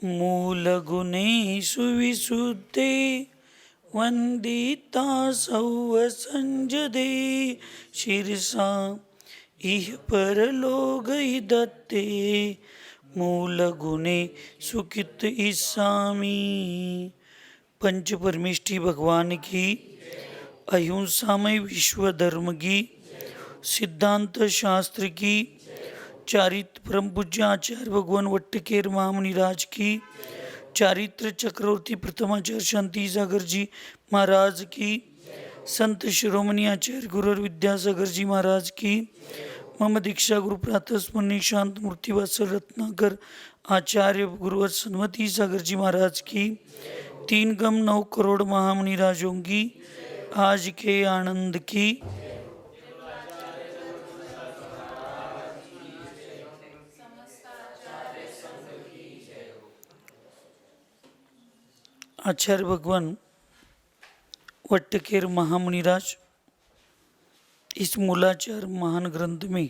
मूलगुणेषु विशुद्धे वन्दिता सौवसञ्जदे शीर्षा इह परलोकहि दत्ते मूलगुणे सुखित ईसामी। पंच परमेष्ठी भगवान की, अहिंसामय विश्व धर्म की, सिद्धांत शास्त्र की, चारित्र परम पूज्य आचार्य भगवान वट्टकेर महामुनिराज की, चारित्र चक्रवर्ती प्रथमाचार्य शांति सागर जी महाराज की, संत शिरोमणि आचार्य गुरु विद्यासागर जी महाराज की, मम दीक्षा गुरु प्रातः स्मरणीय शांत मूर्ति वत्सल रत्नाकर आचार्य गुरुवर सन्मति सागर जी महाराज की, 3 गम 9 करोड़ महामुनि राजों की आज के आनंद की। आचार्य भगवान वट्टकेर महामुनिराज इस मूलाचार महान ग्रंथ में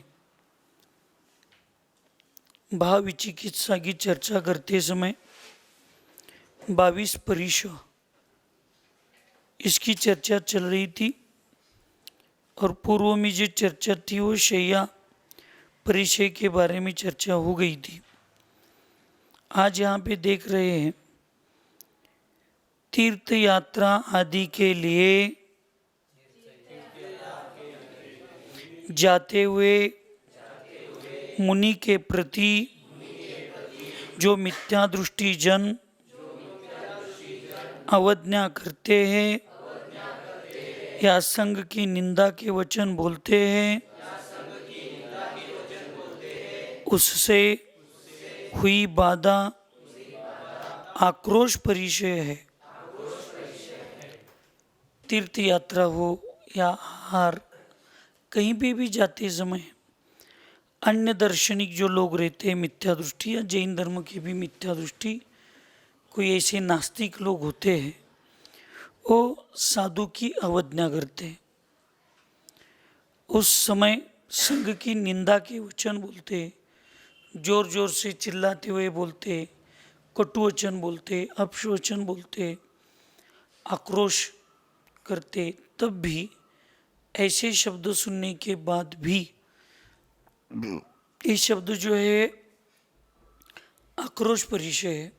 भाव विचिकित्सा की चर्चा करते समय 22 परिशह इसकी चर्चा चल रही थी और पूर्व में जो चर्चा थी वो शैया परिचय के बारे में चर्चा हो गई थी। आज यहाँ पे देख रहे हैं तीर्थ यात्रा आदि के लिए जाते हुए मुनि के प्रति जो मिथ्या दृष्टि जन अवज्ञा करते हैं या संग की निंदा के वचन बोलते हैं, उससे हुई बाधा आक्रोश परिचय है। तीर्थ यात्रा हो या आहार, कहीं भी जाते समय अन्य दार्शनिक जो लोग रहते हैं मिथ्या दृष्टि, या जैन धर्म की भी मिथ्या दृष्टि, कोई ऐसे नास्तिक लोग होते हैं वो साधु की अवज्ञा करते हैं। उस समय संघ की निंदा के वचन बोलते, जोर जोर से चिल्लाते हुए बोलते, कटु वचन बोलते, अपशवचन बोलते, आक्रोश करते, तब भी ऐसे शब्द सुनने के बाद भी ये शब्द जो है आक्रोश परिचय है,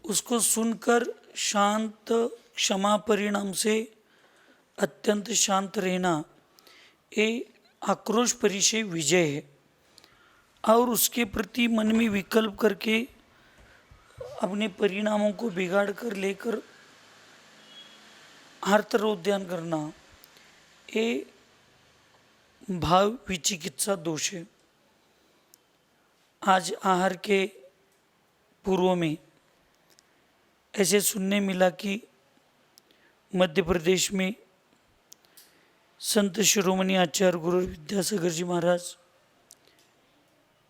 उसको सुनकर शांत क्षमा परिणाम से अत्यंत शांत रहना, ये आक्रोश परिचय विजय है। और उसके प्रति मन में विकल्प करके अपने परिणामों को बिगाड़ कर लेकर हर तरह उद्यान करना, ये भाव विचिकित्सा दोष है। आज आहार के पूर्व में ऐसे सुनने मिला कि मध्य प्रदेश में संत शिरोमणि आचार्य गुरु विद्यासागर जी महाराज,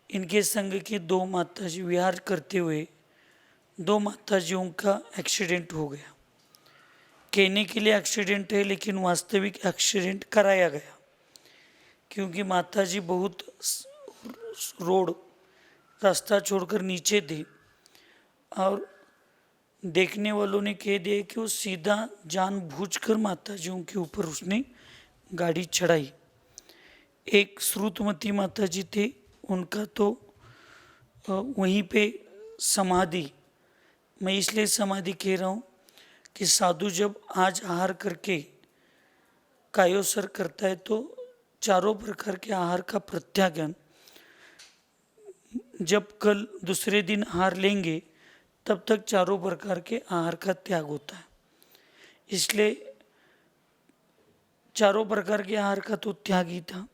इनके संघ की 2 माताजी विहार करते हुए 2 माताजियों का एक्सीडेंट हो गया। कहने के लिए एक्सीडेंट है लेकिन वास्तविक एक्सीडेंट कराया गया, क्योंकि माताजी बहुत रोड रास्ता छोड़कर नीचे थे और देखने वालों ने कह दिया कि वो सीधा जानबूझकर माताजियों के ऊपर उसने गाड़ी चढ़ाई। एक श्रुतमती माताजी थे, उनका तो वहीं पे समाधि, मैं इसलिए समाधि कह रहा हूँ कि साधु जब आज आहार करके कायोसर करता है तो चारों प्रकार के आहार का प्रत्याज्ञान, जब कल दूसरे आहार आहार लेंगे तब तक चारों प्रकार के आहार का त्याग होता है। इसलिए चारों प्रकार के आहार का तो त्याग ही था।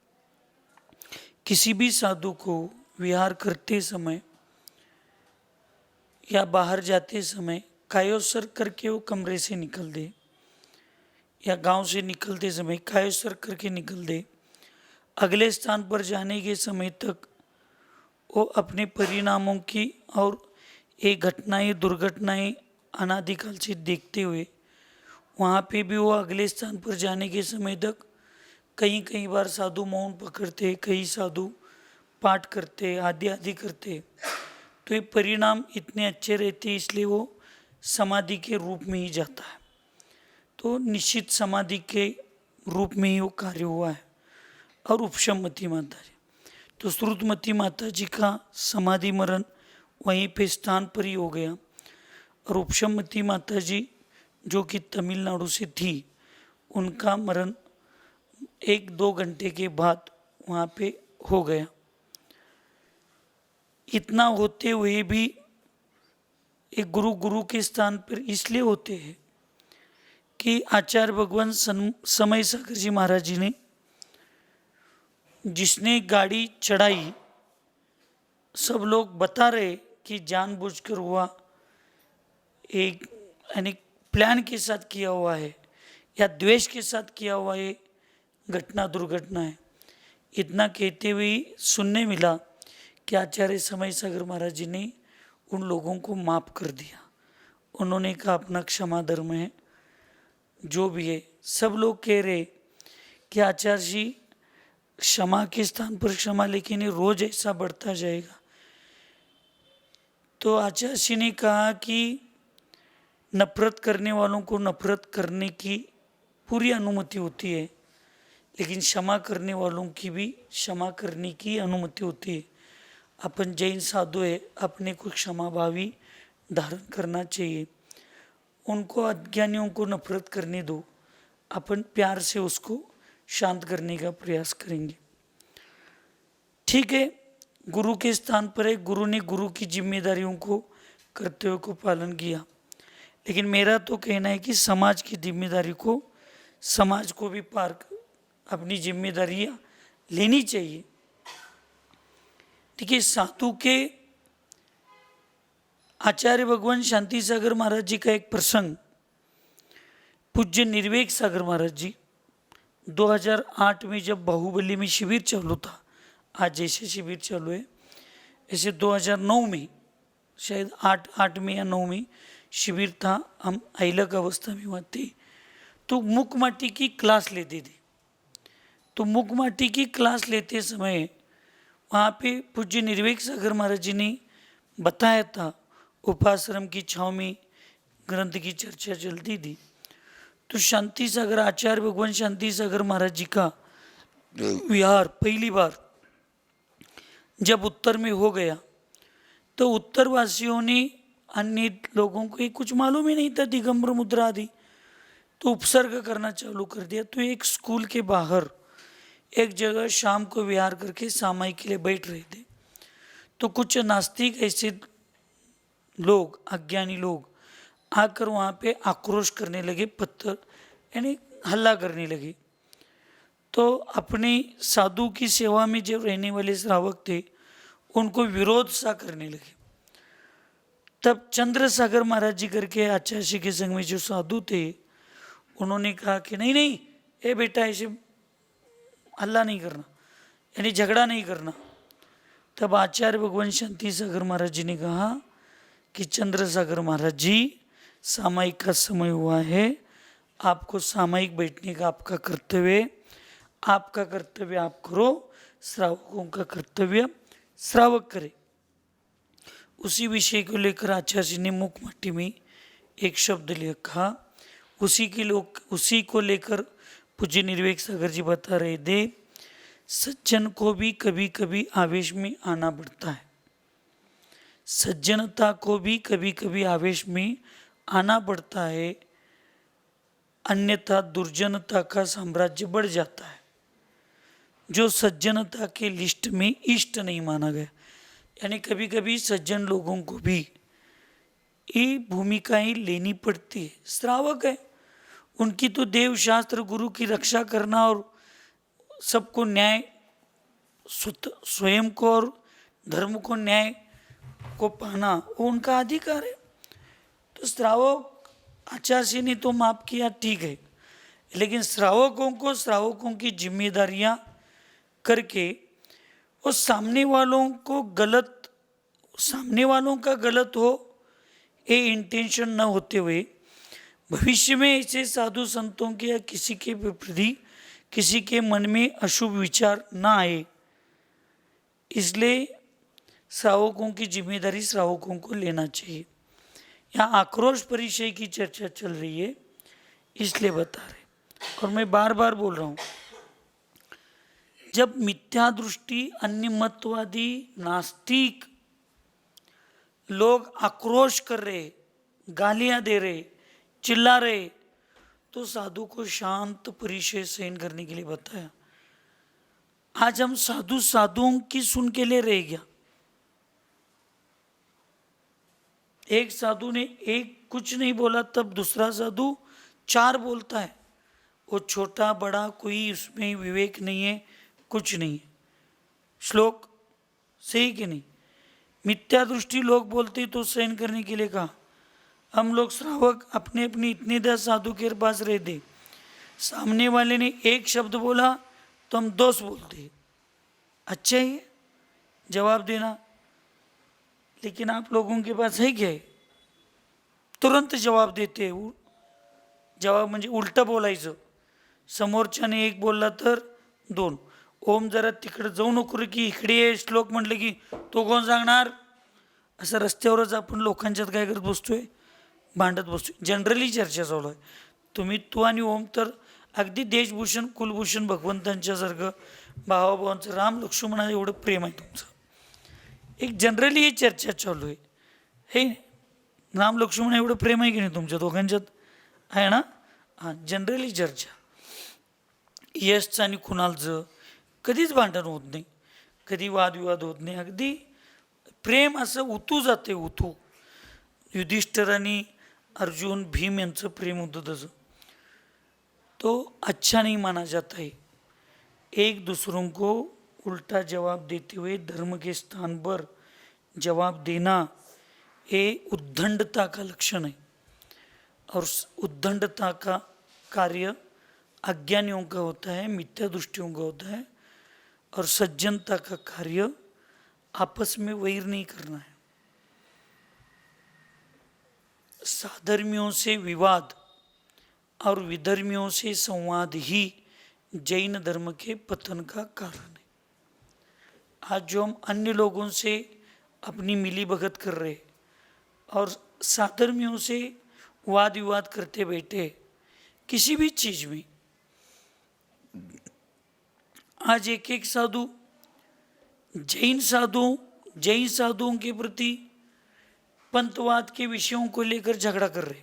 किसी भी साधु को विहार करते समय या बाहर जाते समय कायोसर करके वो कमरे से निकल दे, या गांव से निकलते समय कायोसर करके निकल दे, अगले स्थान पर जाने के समय तक वो अपने परिणामों की और ये घटनाएं दुर्घटनाएं अनादिकाल से देखते हुए वहाँ पे भी वो अगले स्थान पर जाने के समय तक कई बार साधु मौन पकड़ते, कई साधु पाठ करते, आदि आदि करते, तो ये परिणाम इतने अच्छे रहते हैं, इसलिए वो समाधि के रूप में ही जाता है। तो निश्चित समाधि के रूप में ही वो कार्य हुआ है। और उपशममती माता जी, तो श्रुतमती माता जी का समाधि मरण वहीं पे स्थान पर ही हो गया। और उपशममती माता जी जो कि तमिलनाडु से थी, उनका मरण 1-2 घंटे के बाद वहाँ पे हो गया। इतना होते हुए भी एक गुरु के स्थान पर इसलिए होते हैं कि आचार्य भगवान समय सागर जी महाराज जी ने, जिसने गाड़ी चढ़ाई, सब लोग बता रहे कि जानबूझकर हुआ, एक यानी प्लान के साथ किया हुआ है या द्वेष के साथ किया हुआ ये घटना दुर्घटना है। इतना कहते हुए सुनने मिला कि आचार्य समय सागर महाराज जी ने उन लोगों को माफ कर दिया। उन्होंने कहा अपना क्षमा धर्म है, जो भी है। सब लोग कह रहे कि आचार्य जी क्षमा के स्थान पर क्षमा, लेकिन ये रोज ऐसा बढ़ता जाएगा। तो आचार्य जी ने कहा कि नफरत करने वालों को नफरत करने की पूरी अनुमति होती है, लेकिन क्षमा करने वालों की भी क्षमा करने की अनुमति होती है। अपन जैन साधु है, अपने को क्षमा भावी धारण करना चाहिए। उनको अज्ञानियों को नफरत करने दो, अपन प्यार से उसको शांत करने का प्रयास करेंगे। ठीक है, गुरु के स्थान पर है, गुरु ने गुरु की जिम्मेदारियों को कर्तव्यों को पालन किया। लेकिन मेरा तो कहना है कि समाज की जिम्मेदारी को, समाज को भी पार अपनी जिम्मेदारियां लेनी चाहिए। देखिए, साधु के आचार्य भगवान शांति सागर महाराज जी का एक प्रसंग, पूज्य निर्वेक सागर महाराज जी 2008 में जब बाहुबली में शिविर चालू था, आज जैसे शिविर चालू है ऐसे 2009 में, शायद 8 में या 9 में शिविर था, हम अहिलक अवस्था में हुआ थे। तो मुकमाटी की क्लास लेते थे। तो मुकमाटी की क्लास लेते समय वहाँ पे पूज्य निर्वेक सागर महाराज जी ने बताया था, उपाश्रम की छाँव में ग्रंथ की चर्चा चलती थी। तो शांति सागर, आचार्य भगवान शांति सागर महाराज जी का विहार पहली बार जब उत्तर में हो गया, तो उत्तरवासियों ने, अन्य लोगों को कुछ मालूम ही नहीं था दिगंबर मुद्रा आदि, तो उपसर्ग करना चालू कर दिया। तो एक स्कूल के बाहर एक जगह शाम को विहार करके सामायिक के लिए बैठ रहे थे। तो कुछ नास्तिक ऐसे लोग, अज्ञानी लोग आकर वहाँ पे आक्रोश करने लगे, पत्थर यानी हल्ला करने लगे। तो अपने साधु की सेवा में जो रहने वाले श्रावक थे, उनको विरोध सा करने लगे। तब चंद्र सागर महाराज जी करके आचार्य जी के संग में जो साधु थे, उन्होंने कहा कि नहीं नहीं, ए बेटा, ऐसे हल्ला नहीं करना, यानी झगड़ा नहीं करना। तब आचार्य भगवान शांति सागर महाराज जी ने कहा कि चंद्र सागर महाराज जी, सामायिक का समय हुआ है, आपको सामायिक बैठने का आपका कर्तव्य, आपका कर्तव्य आप करो, श्रावकों का कर्तव्य श्रावक करे। उसी विषय को लेकर आचार्य जी ने मुकमाटी में एक शब्द लिखा। उसी को लेकर पूज्य निर्वेक सागर जी बता रहे थे, सज्जन को भी कभी कभी आवेश में आना पड़ता है, सज्जनता को भी कभी कभी आवेश में आना पड़ता है, अन्यथा दुर्जनता का साम्राज्य बढ़ जाता है, जो सज्जनता के लिस्ट में इष्ट नहीं माना गया। यानी कभी कभी सज्जन लोगों को भी ये भूमिकाएं लेनी पड़ती है। श्रावक है, उनकी तो देव शास्त्र गुरु की रक्षा करना और सबको न्याय, स्वयं को और धर्म को, न्याय को पाना, वो उनका अधिकार है। तो श्रावक आचार्य जी ने तो माफ किया, ठीक है, लेकिन श्रावकों की जिम्मेदारियां करके वो सामने वालों का गलत हो ये इंटेंशन न होते हुए भविष्य में ऐसे साधु संतों के या किसी के प्रति किसी के मन में अशुभ विचार ना आए, इसलिए श्रावकों की जिम्मेदारी श्रावकों को लेना चाहिए। यहाँ आक्रोश परिचय की चर्चा चल रही है, इसलिए बता रहे। और मैं बार बार बोल रहा हूँ, जब मिथ्या दृष्टि, अन्य मतवादी, नास्तिक लोग आक्रोश कर रहे, गालियां दे रहे, चिल्ला रहे, तो साधु को शांत परिचय सहन करने के लिए बताया। आज हम साधुओं की सुन के ले रह गया। एक साधु ने एक कुछ नहीं बोला, तब दूसरा साधु 4 बोलता है। वो छोटा बड़ा कोई उसमें विवेक नहीं है, कुछ नहीं है। श्लोक सही कि नहीं? मिथ्या दृष्टि लोग बोलते तो सहन करने के लिए कहा। हम लोग श्रावक अपने अपनी इतने 10 साधु के पास रहते, सामने वाले ने एक शब्द बोला तो हम 2 बोलते। अच्छा ही है जवाब देना, लेकिन आप लोगों के पास है क्या है? तुरंत जवाब देते हैं। जवाब म्हणजे उलटं बोलायचं। समोरच्याने 1 बोलला तर 2, ओम जरा तिकडे जाऊ नको रे, की इकडे ये, श्लोक म्हटलं की तो कोण सांगणार? असं रस्त्यावरच आपण लोकांच्यात काय करत बसतोय, भांडत बसतोय। जनरली चर्चा चालू आहे। तुम्ही तू आणि ओम तर अगदी देशभूषण कुलभूषण भगवंतांच्यासारखं भावाभावांचं, राम लक्ष्मणा एवढं प्रेम आहे तुमचं। एक जनरली ही चर्चा चालू आहे, हे राम लक्ष्मण एवढं प्रेम आहे की नाही तुमच्या दोघांच्यात? आहे ना? हां, जनरली चर्चा। यशचं आणि कुणालचं कधीच भांडण होत नाही, कधी वादविवाद होत नाही, अगदी प्रेम असं उतू जाते, उतू। युधिष्ठिर आणि अर्जुन भीम यांचं प्रेम होतं तसं। तो अच्छा नहीं माना जाता है। एक दूसरों को उल्टा जवाब देते हुए धर्म के स्थान पर जवाब देना, ये उद्दंडता का लक्षण है। और उद्दंडता का कार्य अज्ञानियों का होता है, मिथ्या दृष्टियों का होता है। और सज्जनता का कार्य आपस में वैर नहीं करना है। साधर्मियों से विवाद और विधर्मियों से संवाद ही जैन धर्म के पतन का कारण है। आज जो हम अन्य लोगों से अपनी मिली भगत कर रहे और साधर्मियों से वाद विवाद करते बैठे किसी भी चीज में, आज एक साधु जैन साधुओं के प्रति पंथवाद के विषयों को लेकर झगड़ा कर रहे।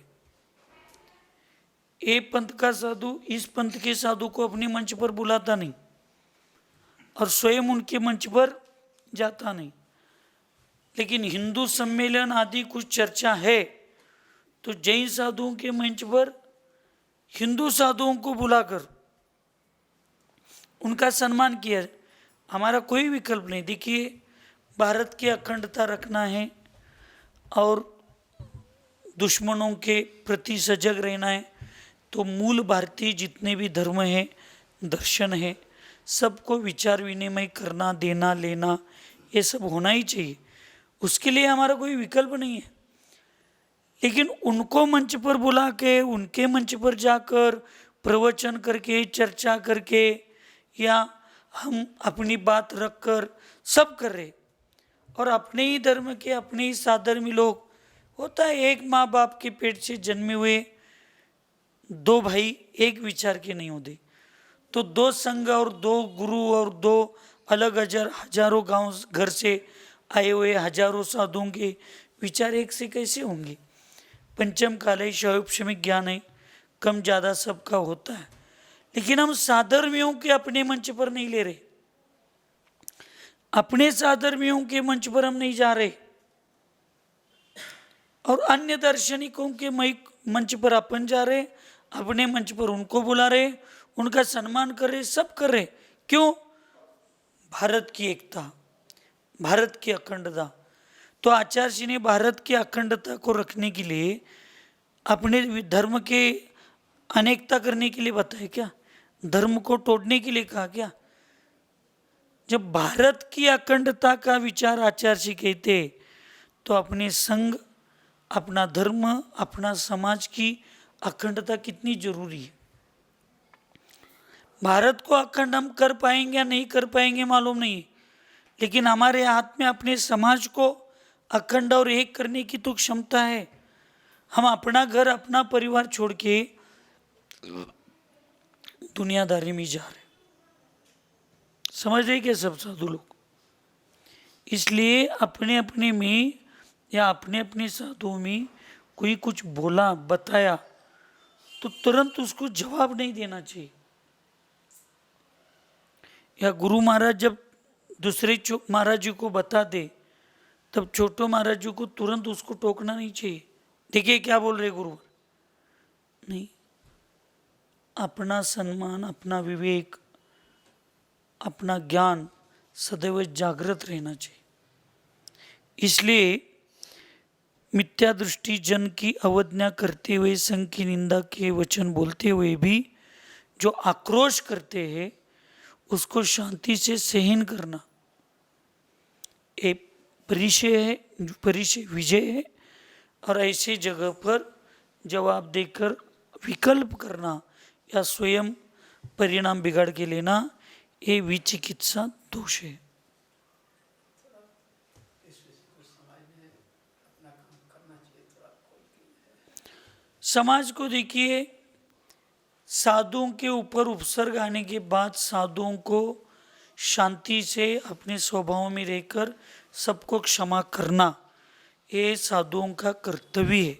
एक पंथ का साधु इस पंथ के साधु को अपने मंच पर बुलाता नहीं और स्वयं उनके मंच पर जाता नहीं। लेकिन हिंदू सम्मेलन आदि कुछ चर्चा है तो जैन साधुओं के मंच पर हिंदू साधुओं को बुलाकर उनका सम्मान किया। हमारा कोई विकल्प नहीं। देखिए, भारत की अखंडता रखना है और दुश्मनों के प्रति सजग रहना है, तो मूल भारतीय जितने भी धर्म हैं, दर्शन है, सबको विचार विनिमय करना, देना लेना, ये सब होना ही चाहिए। उसके लिए हमारा कोई विकल्प नहीं है। लेकिन उनको मंच पर बुला के, उनके मंच पर जाकर प्रवचन करके, चर्चा करके, या हम अपनी बात रखकर सब कर रहे, और अपने ही धर्म के अपने ही साधर्मी लोग, होता है एक माँ बाप के पेट से जन्मे हुए 2 भाई एक विचार के नहीं होते, तो 2 संघ और 2 गुरु और 2 अलग हजारों गांव घर से आए हुए हजारों साधुओं के विचार एक से कैसे होंगे? पंचम काल है, शैवक्षमिक ज्ञान है, कम ज़्यादा सबका होता है। लेकिन हम साधर्मियों के अपने मंच पर नहीं ले रहे, अपने साधर्मियों के मंच पर हम नहीं जा रहे, और अन्य दार्शनिकों के मंच पर अपन जा रहे, अपने मंच पर उनको बुला रहे, उनका सम्मान कर रहे, सब कर रहे। क्यों? भारत की एकता, भारत की अखंडता। तो आचार्य जी ने भारत की अखंडता को रखने के लिए अपने धर्म के अनेकता करने के लिए बताया क्या? धर्म को तोड़ने के लिए कहा क्या? जब भारत की अखंडता का विचार आचार्य जी कहते, तो अपने संघ, अपना धर्म, अपना समाज की अखंडता कितनी जरूरी है। भारत को अखंड हम कर पाएंगे या नहीं कर पाएंगे मालूम नहीं, लेकिन हमारे हाथ में अपने समाज को अखंड और एक करने की तो क्षमता है। हम अपना घर अपना परिवार छोड़ के दुनियादारी में जा रहे, समझ रहे क्या सब साधु लोग? इसलिए अपने अपने में या अपने अपने साधुओं में कोई कुछ बोला बताया तो तुरंत उसको जवाब नहीं देना चाहिए। या गुरु महाराज जब दूसरे महाराज जी को बता दे तब छोटो महाराज जी को तुरंत उसको टोकना नहीं चाहिए। देखिए क्या बोल रहे गुरु, नहीं, अपना सम्मान, अपना विवेक, अपना ज्ञान सदैव जागृत रहना चाहिए। इसलिए मिथ्या दृष्टि जन की अवज्ञा करते हुए, संघ की निंदा के वचन बोलते हुए भी जो आक्रोश करते हैं उसको शांति से सहन करना एक परिचय है, परिचय विजय है। और ऐसे जगह पर जवाब देकर विकल्प करना या स्वयं परिणाम बिगाड़ के लेना, ये विचिकित्सा दोष है। समाज को देखिए, साधुओं के ऊपर उपसर्ग आने के बाद साधुओं को शांति से अपने स्वभाव में रहकर सबको क्षमा करना, ये साधुओं का कर्तव्य है।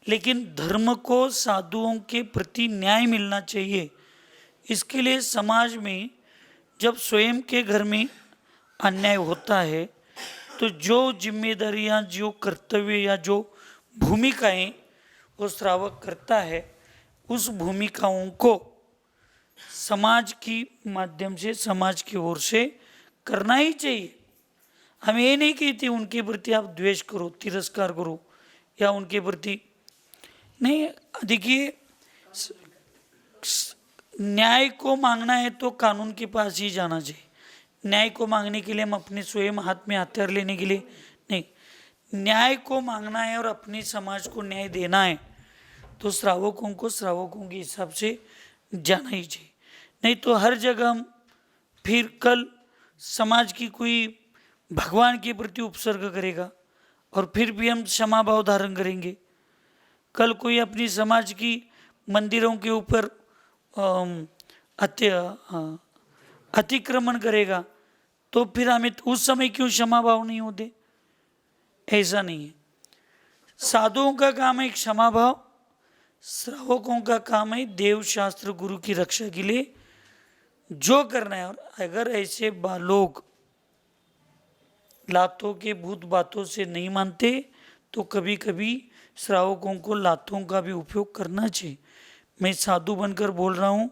लेकिन धर्म को साधुओं के प्रति न्याय मिलना चाहिए। इसके लिए समाज में जब स्वयं के घर में अन्याय होता है तो जो जिम्मेदारियां, जो कर्तव्य या जो भूमिकाएं वो श्रावक करता है, उस भूमिकाओं को समाज की माध्यम से, समाज की ओर से करना ही चाहिए। हम ये नहीं कहते उनके प्रति आप द्वेष करो, तिरस्कार करो या उनके प्रति नहीं। देखिए, न्याय को मांगना है तो कानून के पास ही जाना चाहिए। न्याय को मांगने के लिए हम अपने स्वयं हाथ में हथियार लेने के लिए नहीं, न्याय को मांगना है और अपने समाज को न्याय देना है तो श्रावकों को श्रावकों के हिसाब से जाना ही चाहिए। नहीं तो हर जगह हम फिर कल समाज की कोई भगवान के प्रति उपसर्ग करेगा और फिर भी हम क्षमा भाव धारण करेंगे। कल कोई अपनी समाज की मंदिरों के ऊपर अतिक्रमण करेगा तो फिर हमें उस समय क्यों क्षमा भाव नहीं होते? ऐसा नहीं है। साधुओं का काम है क्षमा भाव, श्रावकों का काम है देव शास्त्र गुरु की रक्षा के लिए जो करना है। और अगर ऐसे लोग लातों के भूत बातों से नहीं मानते तो कभी कभी श्रावकों को लातों का भी उपयोग करना चाहिए। मैं साधु बनकर बोल रहा हूँ,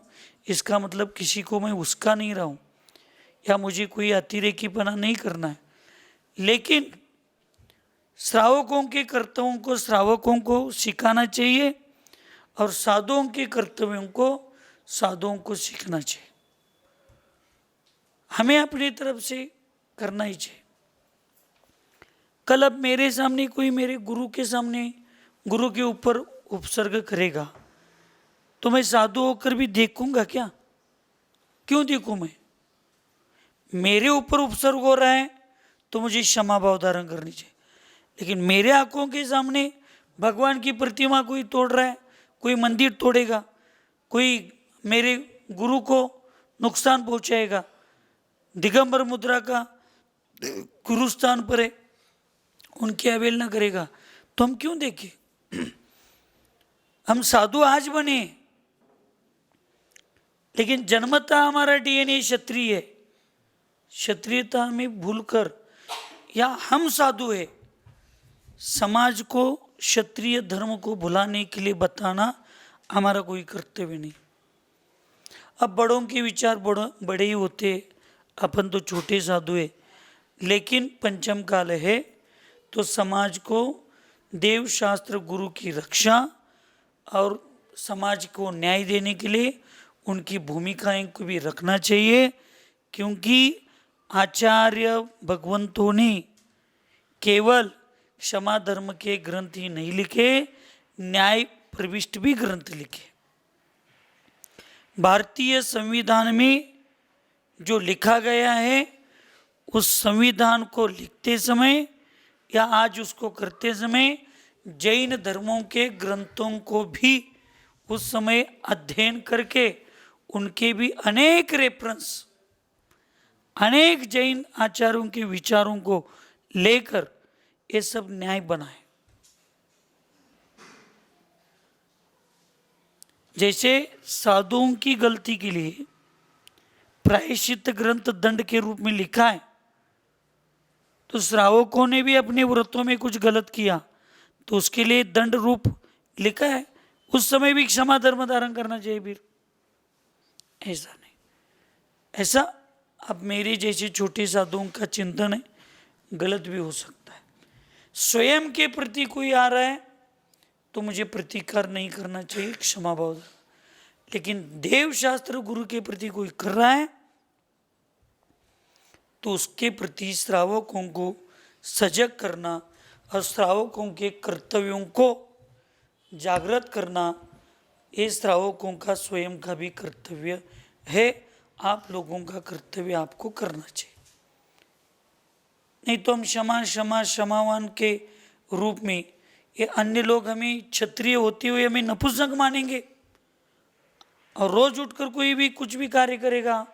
इसका मतलब किसी को मैं उसका नहीं रहा हूँ या मुझे कोई अतिरेकीपना नहीं करना है। लेकिन श्रावकों के कर्तव्यों को श्रावकों को सिखाना चाहिए और साधुओं के कर्तव्यों को साधुओं को सीखना चाहिए। हमें अपनी तरफ से करना ही चाहिए। कल अब मेरे सामने कोई मेरे गुरु के सामने गुरु के ऊपर उपसर्ग करेगा तो मैं साधु होकर भी देखूंगा क्या? क्यों देखूं? मैं मेरे ऊपर उपसर्ग हो रहा है तो मुझे क्षमा भाव धारण करनी चाहिए। लेकिन मेरे आंखों के सामने भगवान की प्रतिमा कोई तोड़ रहा है, कोई मंदिर तोड़ेगा, कोई मेरे गुरु को नुकसान पहुंचाएगा, दिगंबर मुद्रा का गुरुस्थान पर है, उनकी अवहेलना करेगा, तो हम क्यों देखें? हम साधु आज बने लेकिन जन्मतः हमारा डीएनए क्षत्रिय है। क्षत्रियता में भूलकर या हम साधु है, समाज को क्षत्रिय धर्म को भुलाने के लिए बताना हमारा कोई कर्तव्य नहीं। अब बड़ों के विचार बड़े ही होते, अपन तो छोटे साधु है। लेकिन पंचम काल है तो समाज को देव शास्त्र गुरु की रक्षा और समाज को न्याय देने के लिए उनकी भूमिकाएं को भी रखना चाहिए। क्योंकि आचार्य भगवंतों ने केवल क्षमा धर्म के ग्रंथ ही नहीं लिखे, न्याय प्रविष्ट भी ग्रंथ लिखे। भारतीय संविधान में जो लिखा गया है उस संविधान को लिखते समय या आज उसको करते समय जैन धर्मों के ग्रंथों को भी उस समय अध्ययन करके उनके भी अनेक रेफरेंस, अनेक जैन आचार्यों के विचारों को लेकर ये सब न्याय बनाए। जैसे साधुओं की गलती के लिए प्रायश्चित ग्रंथ दंड के रूप में लिखा है, तो श्रावकों ने भी अपने व्रतों में कुछ गलत किया तो उसके लिए दंड रूप लिखा है। उस समय भी क्षमा धर्म धारण करना चाहिए फिर, ऐसा नहीं। ऐसा अब मेरे जैसे छोटे साधुओं का चिंतन है, गलत भी हो सकता है। स्वयं के प्रति कोई आ रहा है तो मुझे प्रतिकार नहीं करना चाहिए, क्षमा भाव। लेकिन देव शास्त्र गुरु के प्रति कोई कर रहा है तो उसके प्रति श्रावकों को सजग करना और श्रावकों के कर्तव्यों को जागृत करना, ये श्रावकों का स्वयं का भी कर्तव्य है। आप लोगों का कर्तव्य आपको करना चाहिए। नहीं तो हम क्षमा क्षमा क्षमावान के रूप में ये अन्य लोग हमें क्षत्रिय होते हुए हमें नपुंसक मानेंगे और रोज उठकर कोई भी कुछ भी कार्य करेगा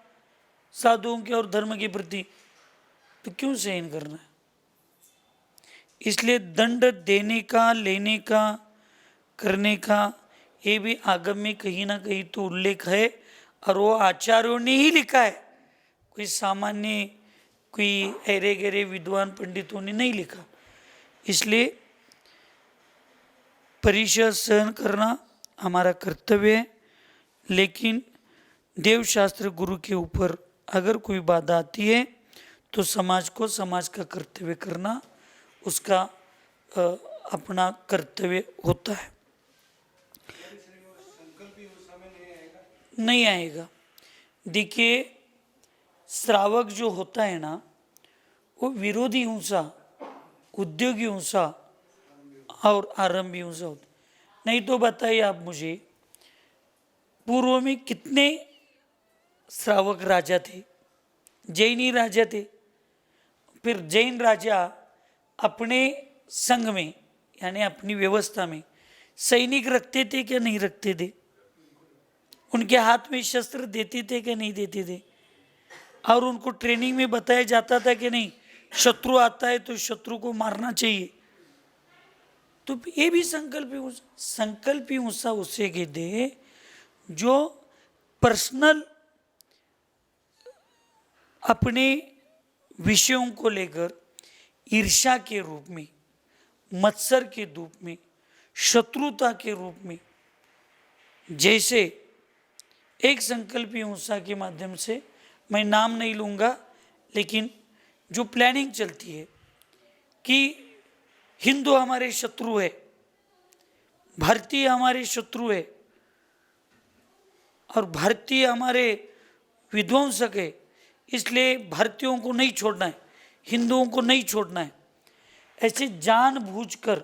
साधुओं के और धर्म के प्रति, तो क्यों सहन करना है? इसलिए दंड देने का, लेने का, करने का ये भी आगम में कहीं ना कहीं तो उल्लेख है और वो आचार्यों ने ही लिखा है। कोई सामान्य कोई ऐरे गहरे विद्वान पंडितों ने नहीं लिखा। इसलिए परिचय सहन करना हमारा कर्तव्य है। लेकिन देवशास्त्र गुरु के ऊपर अगर कोई बाधा आती है तो समाज को समाज का कर्तव्य करना उसका अपना कर्तव्य होता है। नहीं आएगा। देखिए, श्रावक जो होता है ना, वो विरोधी हिंसा, उद्योगी हिंसा और आरंभी हिंसा होता। नहीं तो बताइए आप मुझे, पूर्व में कितने श्रावक राजा थे? जैन ही राजा थे। फिर जैन राजा अपने संघ में यानी अपनी व्यवस्था में सैनिक रखते थे क्या नहीं रखते थे? उनके हाथ में शस्त्र देते थे क्या नहीं देते थे? और उनको ट्रेनिंग में बताया जाता था कि नहीं, शत्रु आता है तो शत्रु को मारना चाहिए। तो ये भी संकल्पी हिंसा उसे कहते जो पर्सनल अपने विषयों को लेकर ईर्ष्या के रूप में, मत्सर के रूप में, शत्रुता के रूप में, जैसे एक संकल्पी हिंसा के माध्यम से, मैं नाम नहीं लूँगा, लेकिन जो प्लानिंग चलती है कि हिंदू हमारे शत्रु है, भारतीय हमारे शत्रु है और भारतीय हमारे विध्वंसक है, इसलिए भारतीयों को नहीं छोड़ना है, हिंदुओं को नहीं छोड़ना है। ऐसे जानबूझकर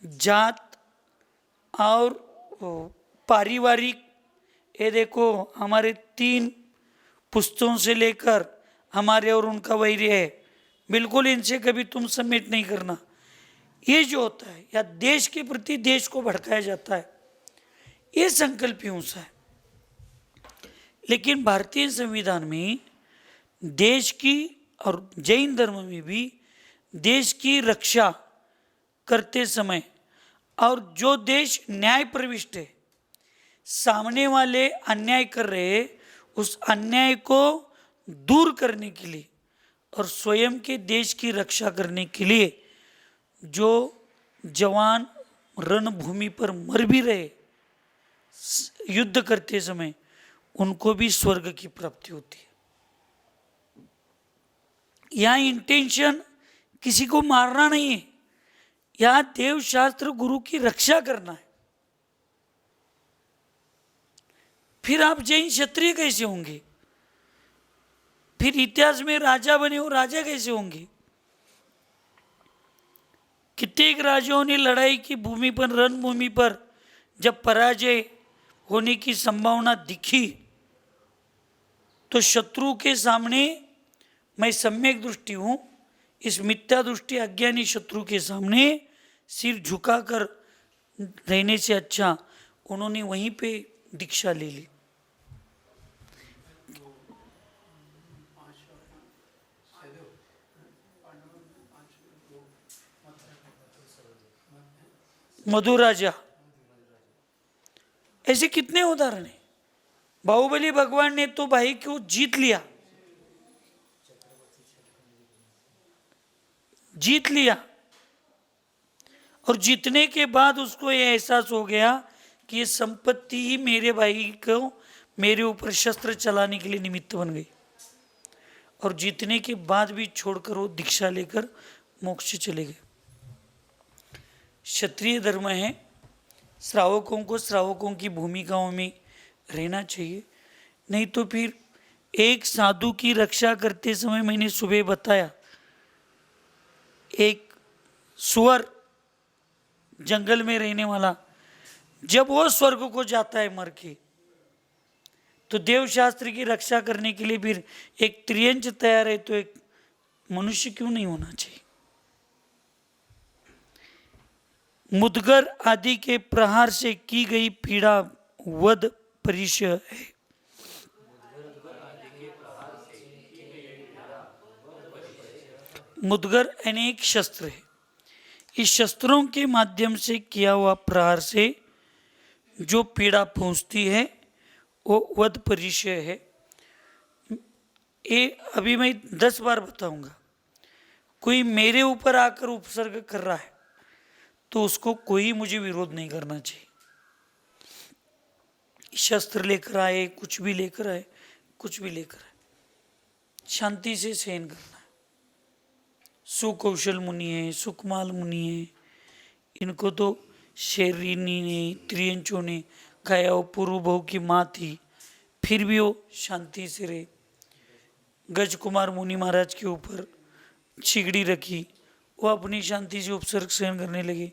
जात और पारिवारिक, ये देखो हमारे 3 पुश्तों से लेकर हमारे और उनका वैर्य है, बिल्कुल इनसे कभी तुम समेट नहीं करना, ये जो होता है, या देश के प्रति देश को भड़काया जाता है, ये संकल्पी हिंसा है। लेकिन भारतीय संविधान में देश की और जैन धर्म में भी देश की रक्षा करते समय और जो देश न्याय प्रविष्ट है, सामने वाले अन्याय कर रहे, उस अन्याय को दूर करने के लिए और स्वयं के देश की रक्षा करने के लिए जो जवान रणभूमि पर मर भी रहे युद्ध करते समय, उनको भी स्वर्ग की प्राप्ति होती है। यहाँ इंटेंशन किसी को मारना नहीं है, यहाँ देव शास्त्र गुरु की रक्षा करना है। फिर आप जैन क्षत्रिय कैसे होंगे? फिर इतिहास में राजा बने हो, राजा कैसे होंगे? कितने राजाओं ने लड़ाई की भूमि पर, रणभूमि पर जब पराजय होने की संभावना दिखी तो शत्रु के सामने मैं सम्यक दृष्टि हूँ, इस मिथ्या दृष्टि अज्ञानी शत्रु के सामने सिर झुकाकर रहने से अच्छा उन्होंने वहीं पे दीक्षा ले ली। मधु राजा, ऐसे कितने उदाहरण हैं। बाहुबली भगवान ने तो भाई को जीत लिया, जीत लिया, और जीतने के बाद उसको यह एहसास हो गया कि ये संपत्ति ही मेरे भाई को मेरे ऊपर शस्त्र चलाने के लिए निमित्त बन गई। और जीतने के बाद भी छोड़कर वो दीक्षा लेकर मोक्ष चले गए। क्षत्रिय धर्म है, श्रावकों को श्रावकों की भूमिकाओं में रहना चाहिए, नहीं तो फिर एक साधु की रक्षा करते समय मैंने सुबह बताया, एक सुअर जंगल में रहने वाला जब वो स्वर्ग को जाता है मर के, तो देवशास्त्र की रक्षा करने के लिए फिर एक त्रियंच तैयार है, तो एक मनुष्य क्यों नहीं होना चाहिए। मुदगर आदि के प्रहार से की गई पीड़ा वध परिचय है। मुदगर अनेक शस्त्र है, इस शस्त्रों के माध्यम से किया हुआ प्रहार से जो पीड़ा पहुंचती है वो वध परिचय है। ये अभी मैं 10 बार बताऊंगा। कोई मेरे ऊपर आकर उपसर्ग कर रहा है तो उसको कोई मुझे विरोध नहीं करना चाहिए। शस्त्र लेकर आए, कुछ भी लेकर आए, कुछ भी लेकर आए, शांति से सहन करना है। सुकौशल मुनि है, सुकमाल मुनि है, इनको तो शेरिनी ने, त्रियंचों ने खाया, वो पूर्व बहु की माँ थी, फिर भी वो शांति से रहे। गज कुमार मुनि महाराज के ऊपर छिगड़ी रखी, वो अपनी शांति से उपसर्ग सहन करने लगे।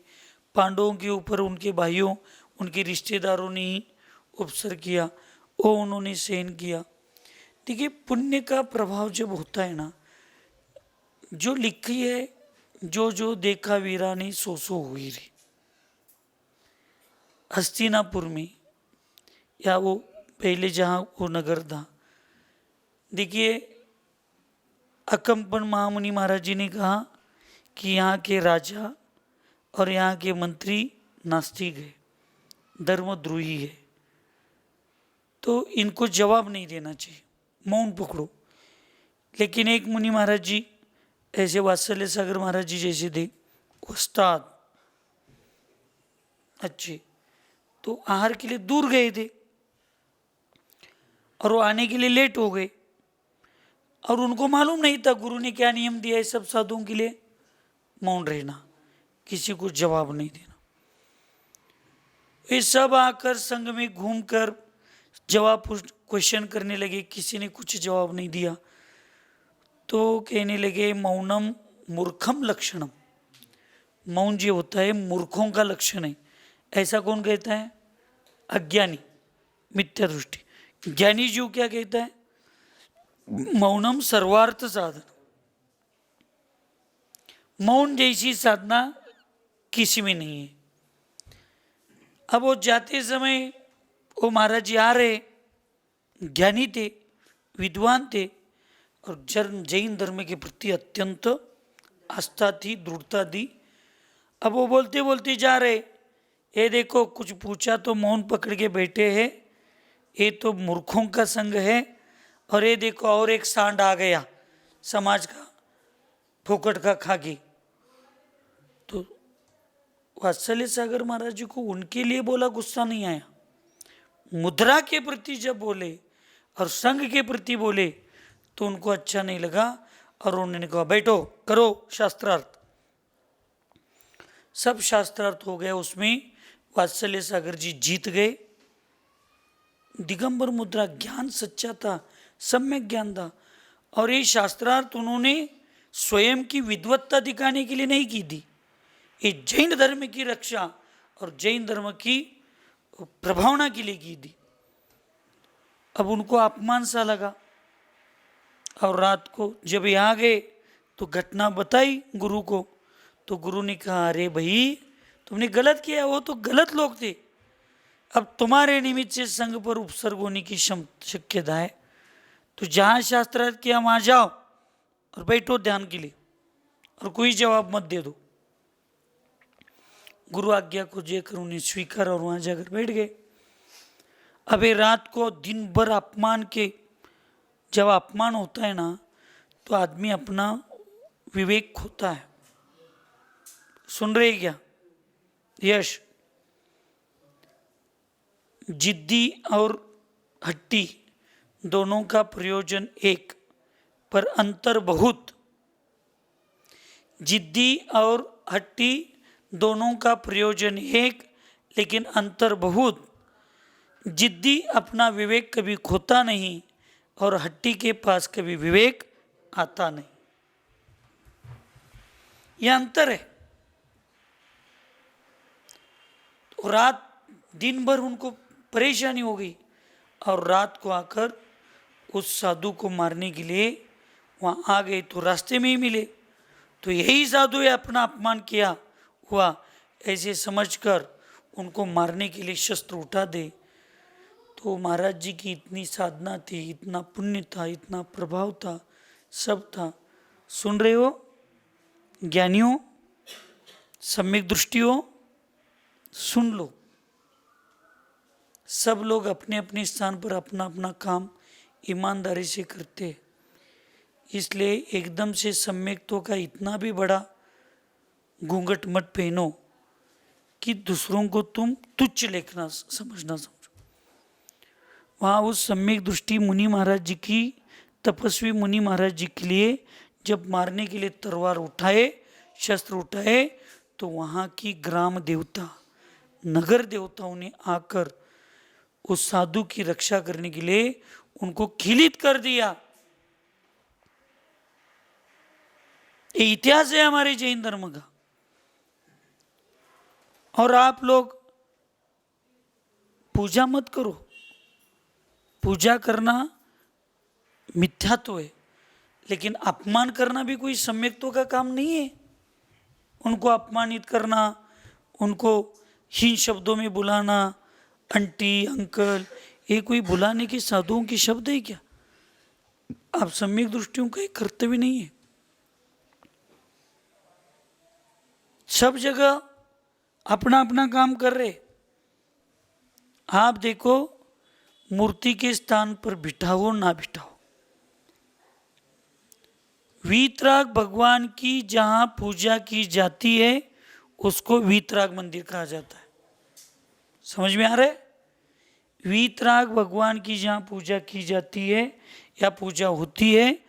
पांडवों के ऊपर उनके भाइयों, उनके रिश्तेदारों ने ही उपसर्ग किया, वो उन्होंने सहन किया। देखिए, पुण्य का प्रभाव जब होता है ना, जो लिखी है, जो जो देखा वीरा ने सो सो हुई रे। हस्तिनापुर में या वो पहले जहाँ वो नगर था, देखिए अकम्पन महामुनि महाराज जी ने कहा कि यहाँ के राजा और यहाँ के मंत्री नास्तिक है, धर्मद्रोही है, तो इनको जवाब नहीं देना चाहिए, मौन पकड़ो। लेकिन एक मुनि महाराज जी ऐसे वात्सल्य सागर महाराज जी जैसे थे, उस्ताद अच्छे, तो आहार के लिए दूर गए थे और वो आने के लिए लेट हो गए, और उनको मालूम नहीं था गुरु ने क्या नियम दिया है सब साधुओं के लिए, मौन रहना, किसी को जवाब नहीं देना। ये सब आकर संघ में घूमकर जवाब क्वेश्चन करने लगे, किसी ने कुछ जवाब नहीं दिया, तो कहने लगे मौनम मूर्खम लक्षणम। मौन जो होता है मूर्खों का लक्षण है। ऐसा कौन कहता है? अज्ञानी, मिथ्या दृष्टि। ज्ञानी जीव क्या कहता है? मौनम सर्वार्थ साधन। मौन जैसी साधना किसी में नहीं है। अब वो जाते समय वो महाराज जी आ रहे, ज्ञानी थे, विद्वान थे, और जैन धर्म के प्रति अत्यंत आस्था थी, दृढ़ता थी। अब वो बोलते बोलते जा रहे, ये देखो कुछ पूछा तो मौन पकड़ के बैठे हैं, ये तो मूर्खों का संग है, और ये देखो और एक सांड आ गया समाज का, फोकट का खागी। तो वात्सल्य सागर महाराज जी को उनके लिए बोला, गुस्सा नहीं आया। मुद्रा के प्रति जब बोले और संघ के प्रति बोले तो उनको अच्छा नहीं लगा, और उन्होंने कहा बैठो करो शास्त्रार्थ। सब शास्त्रार्थ हो गया, उसमें वात्सल्य सागर जी जीत गए। दिगंबर मुद्रा ज्ञान सच्चा था, सम्यक ज्ञान था, और ये शास्त्रार्थ उन्होंने स्वयं की विद्वत्ता दिखाने के लिए नहीं की थी, ये जैन धर्म की रक्षा और जैन धर्म की प्रभावना के लिए की थी। अब उनको अपमान सा लगा, और रात को जब यहाँ गए तो घटना बताई गुरु को, तो गुरु ने कहा अरे भाई तुमने गलत किया, वो तो गलत लोग थे, अब तुम्हारे निमित्त से संघ पर उपसर्ग होने की शक्यता है, तो जहाँ शास्त्रार्थ किया वहाँ जाओ और बैठो ध्यान के लिए और कोई जवाब मत दे दो। गुरु आज्ञा को देकर उन्हें स्वीकार और वहाँ जाकर बैठ गए। अबे रात को दिन भर अपमान के, जब अपमान होता है ना तो आदमी अपना विवेक खोता है। सुन रहे क्या यश? जिद्दी और हट्टी दोनों का प्रयोजन एक, पर अंतर बहुत। जिद्दी और हट्टी दोनों का प्रयोजन एक, लेकिन अंतर बहुत। जिद्दी अपना विवेक कभी खोता नहीं और हट्टी के पास कभी विवेक आता नहीं। यह अंतर है। तो रात दिन भर उनको परेशानी हो गई और रात को आकर उस साधु को मारने के लिए वहाँ आ गए, तो रास्ते में ही मिले। तो यही साधु है अपना अपमान किया हुआ ऐसे समझकर उनको मारने के लिए शस्त्र उठा दे। तो महाराज जी की इतनी साधना थी, इतना पुण्य था, इतना प्रभाव था, सब था। सुन रहे हो ज्ञानियों, सम्यक दृष्टियों, सुन लो। सब लोग अपने अपने स्थान पर अपना अपना काम ईमानदारी से करते, इसलिए एकदम से सम्यक्तों का इतना भी बड़ा घूंघट मत पहनो कि दूसरों को तुम तुच्छ लेखना समझना समझो। वहाँ उस सम्यक दृष्टि मुनि महाराज जी की, तपस्वी मुनि महाराज जी के लिए जब मारने के लिए तलवार उठाए, शस्त्र उठाए, तो वहाँ की ग्राम देवता, नगर देवताओं ने आकर उस साधु की रक्षा करने के लिए उनको खिलित कर दिया। ये इतिहास है हमारे जैन धर्म का। और आप लोग पूजा मत करो, पूजा करना मिथ्यात्व है, लेकिन अपमान करना भी कोई सम्यक्तों का काम नहीं है। उनको अपमानित करना, उनको हीन शब्दों में बुलाना, आंटी अंकल, ये कोई बुलाने के साधुओं के शब्द है क्या? आप सम्यक दृष्टियों का एक कर्तव्य नहीं है। सब जगह अपना अपना काम कर रहे। आप देखो मूर्ति के स्थान पर बिठाओ ना बिठाओ, वीतराग भगवान की जहां पूजा की जाती है उसको वीतराग मंदिर कहा जाता है। समझ में आ रहा है? वीतराग भगवान की जहाँ पूजा की जाती है या पूजा होती है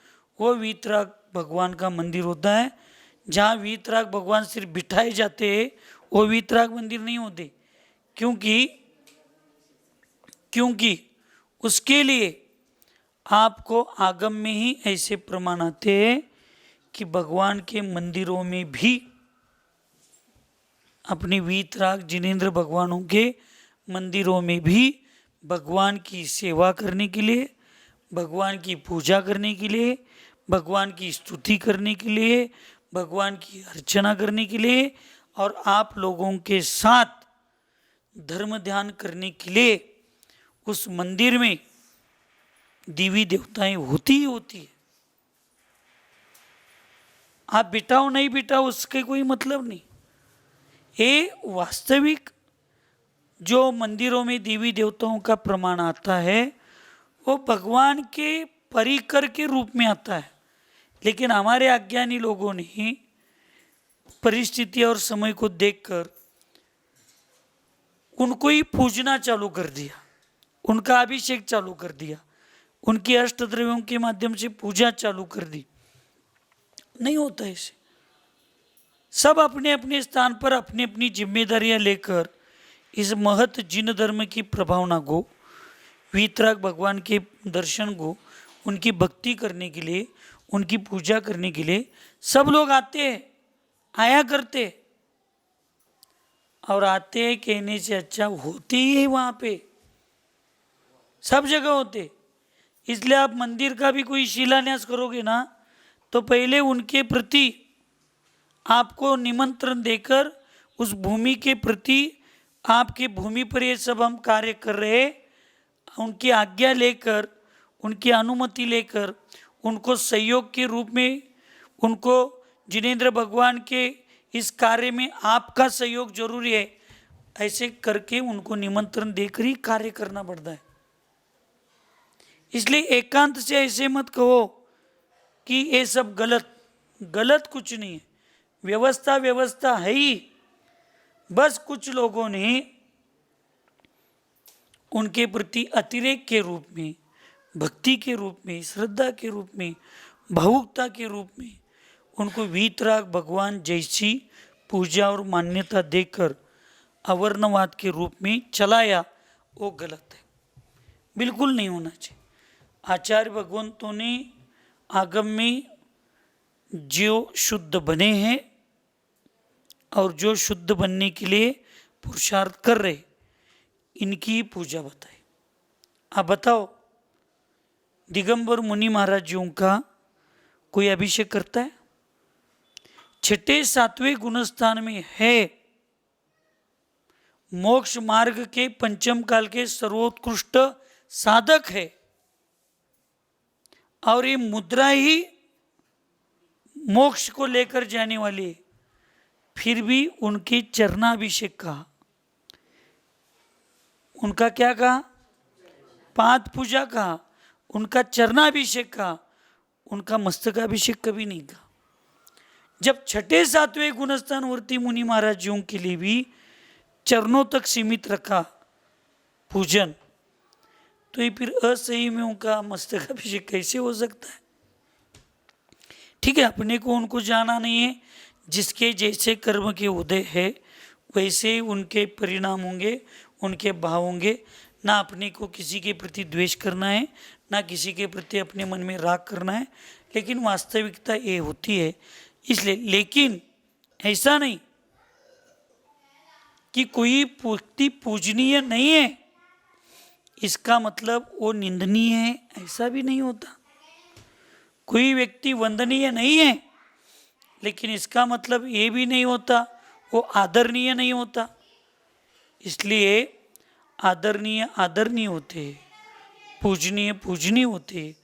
वो वीतराग भगवान का मंदिर होता है। जहाँ वीतराग भगवान सिर्फ बिठाए जाते हैं वो वीतराग मंदिर नहीं होते, क्योंकि उसके लिए आपको आगम में ही ऐसे प्रमाण आते हैं कि भगवान के मंदिरों में भी, अपने वीतराग जिनेंद्र भगवानों के मंदिरों में भी भगवान की सेवा करने के लिए, भगवान की पूजा करने के लिए, भगवान की स्तुति करने के लिए, भगवान की अर्चना करने के लिए और आप लोगों के साथ धर्म ध्यान करने के लिए उस मंदिर में देवी देवताएं होती ही होती है। आप बिठाओ नहीं बिठाओ उसके कोई मतलब नहीं। ये वास्तविक जो मंदिरों में देवी देवताओं का प्रमाण आता है वो भगवान के परिकर के रूप में आता है, लेकिन हमारे अज्ञानी लोगों ने परिस्थिति और समय को देखकर उनको ही पूजना चालू कर दिया, उनका अभिषेक चालू कर दिया, उनकी अष्टद्रव्यों के माध्यम से पूजा चालू कर दी। नहीं होता ऐसे। सब अपने अपने स्थान पर अपनी अपनी जिम्मेदारियां लेकर इस महत जिन धर्म की प्रभावना को, वीतराग भगवान के दर्शन को, उनकी भक्ति करने के लिए, उनकी पूजा करने के लिए सब लोग आते हैं, आया करते। और आते हैं कहने से अच्छा होते ही है वहाँ पे, सब जगह होते। इसलिए आप मंदिर का भी कोई शिलान्यास करोगे ना, तो पहले उनके प्रति आपको निमंत्रण देकर उस भूमि के प्रति, आपके भूमि पर ये सब हम कार्य कर रहे, उनकी आज्ञा लेकर, उनकी अनुमति लेकर, उनको सहयोग के रूप में, उनको जिनेंद्र भगवान के इस कार्य में आपका सहयोग जरूरी है, ऐसे करके उनको निमंत्रण देकर ही कार्य करना पड़ता है। इसलिए एकांत से ऐसे मत कहो कि ये सब गलत, गलत कुछ नहीं है। व्यवस्था व्यवस्था है ही, बस कुछ लोगों ने उनके प्रति अतिरेक के रूप में, भक्ति के रूप में, श्रद्धा के रूप में, भावुकता के रूप में उनको वीतराग भगवान जैसी पूजा और मान्यता देकर अवर्णवाद के रूप में चलाया, वो गलत है, बिल्कुल नहीं होना चाहिए। आचार्य भगवंतों ने आगम में जो शुद्ध बने हैं और जो शुद्ध बनने के लिए पुरुषार्थ कर रहे, इनकी पूजा बताई। आप बताओ, दिगंबर मुनि महाराज जी का कोई अभिषेक करता है? छठे सातवें गुणस्थान में है, मोक्ष मार्ग के पंचम काल के सर्वोत्कृष्ट साधक है, और ये मुद्रा ही मोक्ष को लेकर जाने वाली है। फिर भी उनके चरणाभिषेक कहा, उनका क्या कहा? पाद पूजा कहा, उनका चरणाभिषेक कहा, उनका मस्तकाभिषेक कभी नहीं कहा। जब छठे सातवें गुणस्थान वर्ती मुनि महाराज जियों के लिए भी चरणों तक सीमित रखा पूजन, तो ये फिर असही में उनका मस्तकाभिषेक कैसे हो सकता है? ठीक है, अपने को उनको जाना नहीं है, जिसके जैसे कर्म के उदय है वैसे ही उनके परिणाम होंगे, उनके भाव होंगे। ना अपने को किसी के प्रति द्वेष करना है, ना किसी के प्रति अपने मन में राग करना है, लेकिन वास्तविकता ये होती है। इसलिए, लेकिन ऐसा नहीं कि कोई व्यक्ति पूजनीय नहीं है इसका मतलब वो निंदनीय है, ऐसा भी नहीं होता। कोई व्यक्ति वंदनीय नहीं है लेकिन इसका मतलब ये भी नहीं होता वो आदरणीय नहीं होता। इसलिए आदरणीय आदरणीय होते, पूजनीय पूजनीय होते,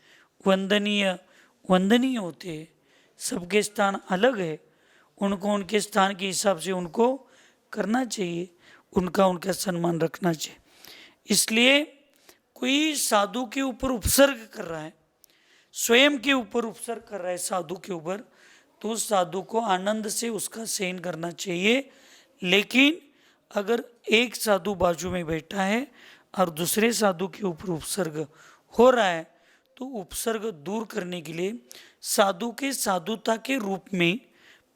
वंदनीय वंदनीय होते। सबके स्थान अलग है, उनको उनके स्थान के हिसाब से उनको करना चाहिए, उनका उनका सम्मान रखना चाहिए। इसलिए कोई साधु के ऊपर उपसर्ग कर रहा है, स्वयं के ऊपर उपसर्ग कर रहा है साधु के ऊपर, तो उस साधु को आनंद से उसका सहन करना चाहिए। लेकिन अगर एक साधु बाजू में बैठा है और दूसरे साधु के ऊपर उपसर्ग हो रहा है, तो उपसर्ग दूर करने के लिए साधु के साधुता के रूप में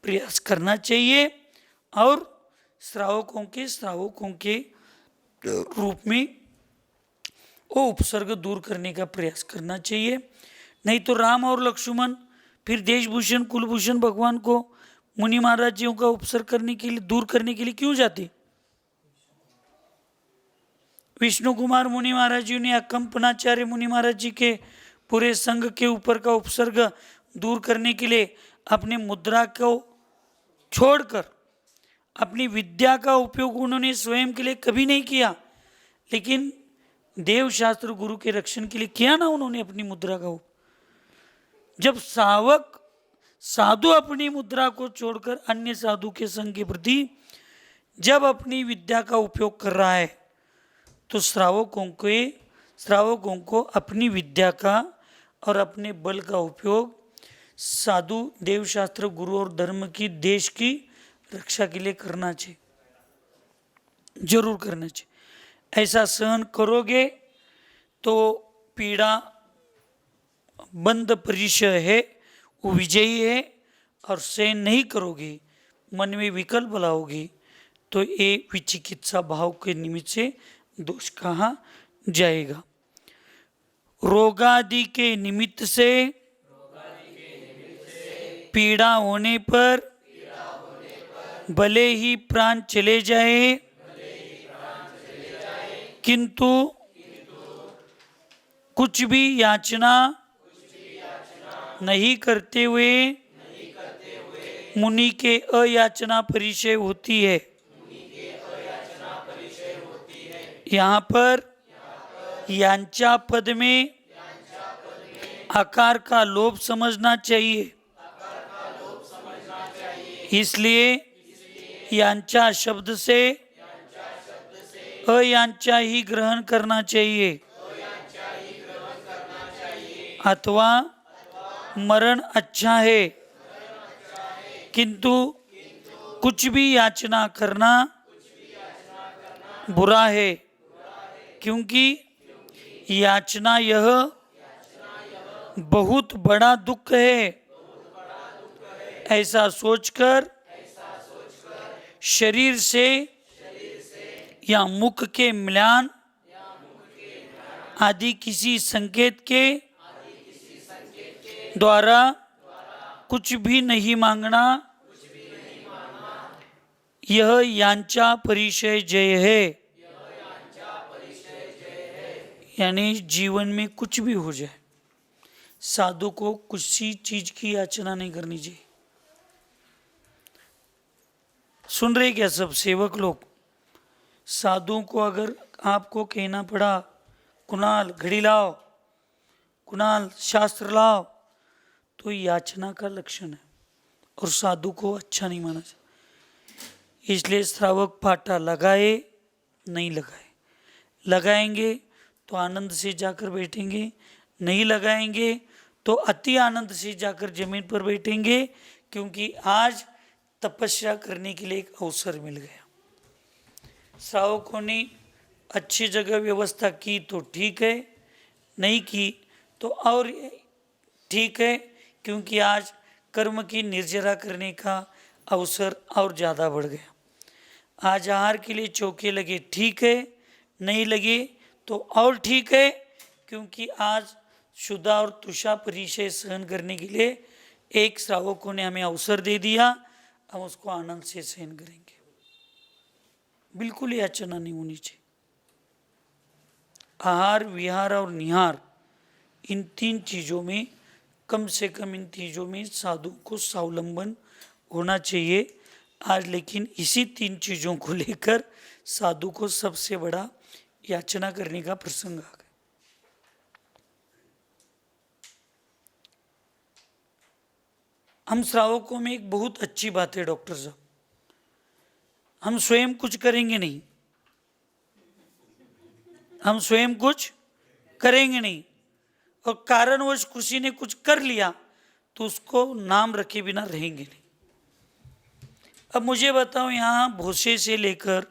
प्रयास करना चाहिए और श्रावकों के रूप में वो उपसर्ग दूर करने का प्रयास करना चाहिए। नहीं तो राम और लक्ष्मण फिर देशभूषण कुलभूषण भगवान को मुनि महाराज जियों का उपसर्ग करने के लिए, दूर करने के लिए क्यों जाते? विष्णु कुमार मुनि महाराज जी ने अकंपनाचार्य मुनि महाराज जी के पूरे संघ के ऊपर का उपसर्ग दूर करने के लिए अपने मुद्रा को छोड़कर अपनी विद्या का उपयोग उन्होंने स्वयं के लिए कभी नहीं किया, लेकिन देव शास्त्र गुरु के रक्षण के लिए किया ना उन्होंने अपनी मुद्रा का। जब साधु अपनी मुद्रा को छोड़कर अन्य साधु के संग के प्रति जब अपनी विद्या का उपयोग कर रहा है, तो श्रावकों को अपनी विद्या का और अपने बल का उपयोग साधु देवशास्त्र गुरु और धर्म की देश की रक्षा के लिए करना चाहिए, जरूर करना चाहिए। ऐसा सहन करोगे तो पीड़ा बंद परिचय है, वो विजयी है। और सहन नहीं करोगे, मन में विकल्प लाओगे, तो ये विचिकित्सा भाव के निमित्त से दोष कहा जाएगा। रोगादि के निमित्त से पीड़ा होने पर भले ही प्राण चले जाए, किंतु कुछ भी याचना नहीं करते हुए मुनि के अयाचना परिचय होती है। यहाँ पर यांचा पद में आकार का लोभ समझना चाहिए, इसलिए यांचा शब्द से अयांचा ही ग्रहण करना चाहिए, अथवा मरण अच्छा है किंतु कुछ भी याचना करना बुरा है, क्योंकि याचना यह बहुत बड़ा दुख है। ऐसा सोचकर शरीर से या मुख के म्लान आदि किसी संकेत के द्वारा कुछ भी नहीं मांगना, यह यांचा परिचय जय है। यानी जीवन में कुछ भी हो जाए, साधु को किसी चीज की याचना नहीं करनी चाहिए। सुन रहे क्या सब सेवक लोग? साधुओं को अगर आपको कहना पड़ा कुणाल घड़ी लाओ, कुणाल शास्त्र लाओ, तो याचना का लक्षण है और साधु को अच्छा नहीं माना जाता। इसलिए श्रावक पाटा लगाए नहीं लगाए, लगाएंगे तो आनंद से जाकर बैठेंगे, नहीं लगाएंगे तो अति आनंद से जाकर जमीन पर बैठेंगे, क्योंकि आज तपस्या करने के लिए एक अवसर मिल गया। श्रावकों ने अच्छी जगह व्यवस्था की तो ठीक है, नहीं की तो और ठीक है, क्योंकि आज कर्म की निर्जरा करने का अवसर और ज़्यादा बढ़ गया। आज आहार के लिए चौके लगे ठीक है, नहीं लगे तो और ठीक है, क्योंकि आज शुद्धा और तुषा परिचय सहन करने के लिए एक श्रावकों ने हमें अवसर दे दिया, हम उसको आनंद से सहन करेंगे। बिल्कुल याचना नहीं होनी चाहिए। आहार, विहार और निहार, इन तीन चीज़ों में कम से कम इन चीज़ों में साधु को स्वावलंबन होना चाहिए। आज लेकिन इसी तीन चीज़ों को लेकर साधु को सबसे बड़ा याचना करने का प्रसंग आ गया। हम श्रावकों में एक बहुत अच्छी बात है डॉक्टर साहब, हम स्वयं कुछ करेंगे नहीं, हम स्वयं कुछ करेंगे नहीं, और कारणवश किसी ने कुछ कर लिया तो उसको नाम रखे बिना रहेंगे नहीं। अब मुझे बताओ, यहाँ भोसे से लेकर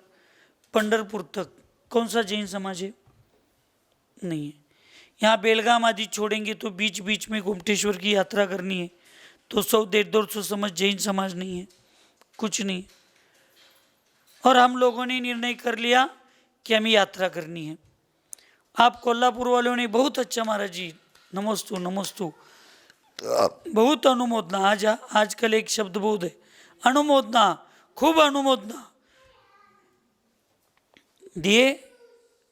पंढरपुर तक कौन सा जैन समाज है? नहीं है। यहाँ बेलगाम आदि छोड़ेंगे तो बीच बीच में गोमटेश्वर की यात्रा करनी है, तो 100-150 समझ जैन समाज नहीं है, कुछ नहीं। और हम लोगों ने निर्णय कर लिया कि हमें यात्रा करनी है। आप कोल्हापुर वालों ने बहुत अच्छा महाराज जी, नमस्तु नमस्तु, बहुत अनुमोदना। आजकल एक शब्द बहुत है, अनुमोदना, खूब अनुमोदना दिए।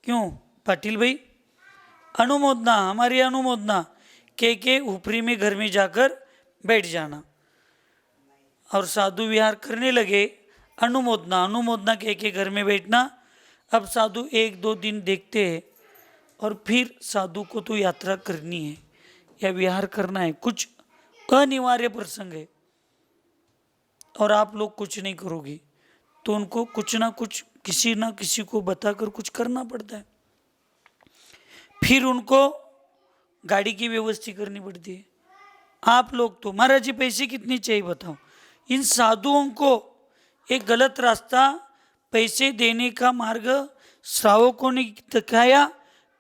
क्यों पाटिल भाई? अनुमोदना, हमारी अनुमोदना के ऊपरी में घर में जाकर बैठ जाना, और साधु विहार करने लगे। अनुमोदना अनुमोदना के घर में बैठना। अब साधु 1-2 दिन देखते हैं और फिर साधु को तो यात्रा करनी है या विहार करना है, कुछ अनिवार्य प्रसंग है, और आप लोग कुछ नहीं करोगे तो उनको कुछ ना कुछ किसी ना किसी को बताकर कुछ करना पड़ता है। फिर उनको गाड़ी की व्यवस्था करनी पड़ती है। आप लोग तो महाराज जी पैसे कितने चाहिए बताओ? इन साधुओं को एक गलत रास्ता, पैसे देने का मार्ग श्रावकों ने दिखाया।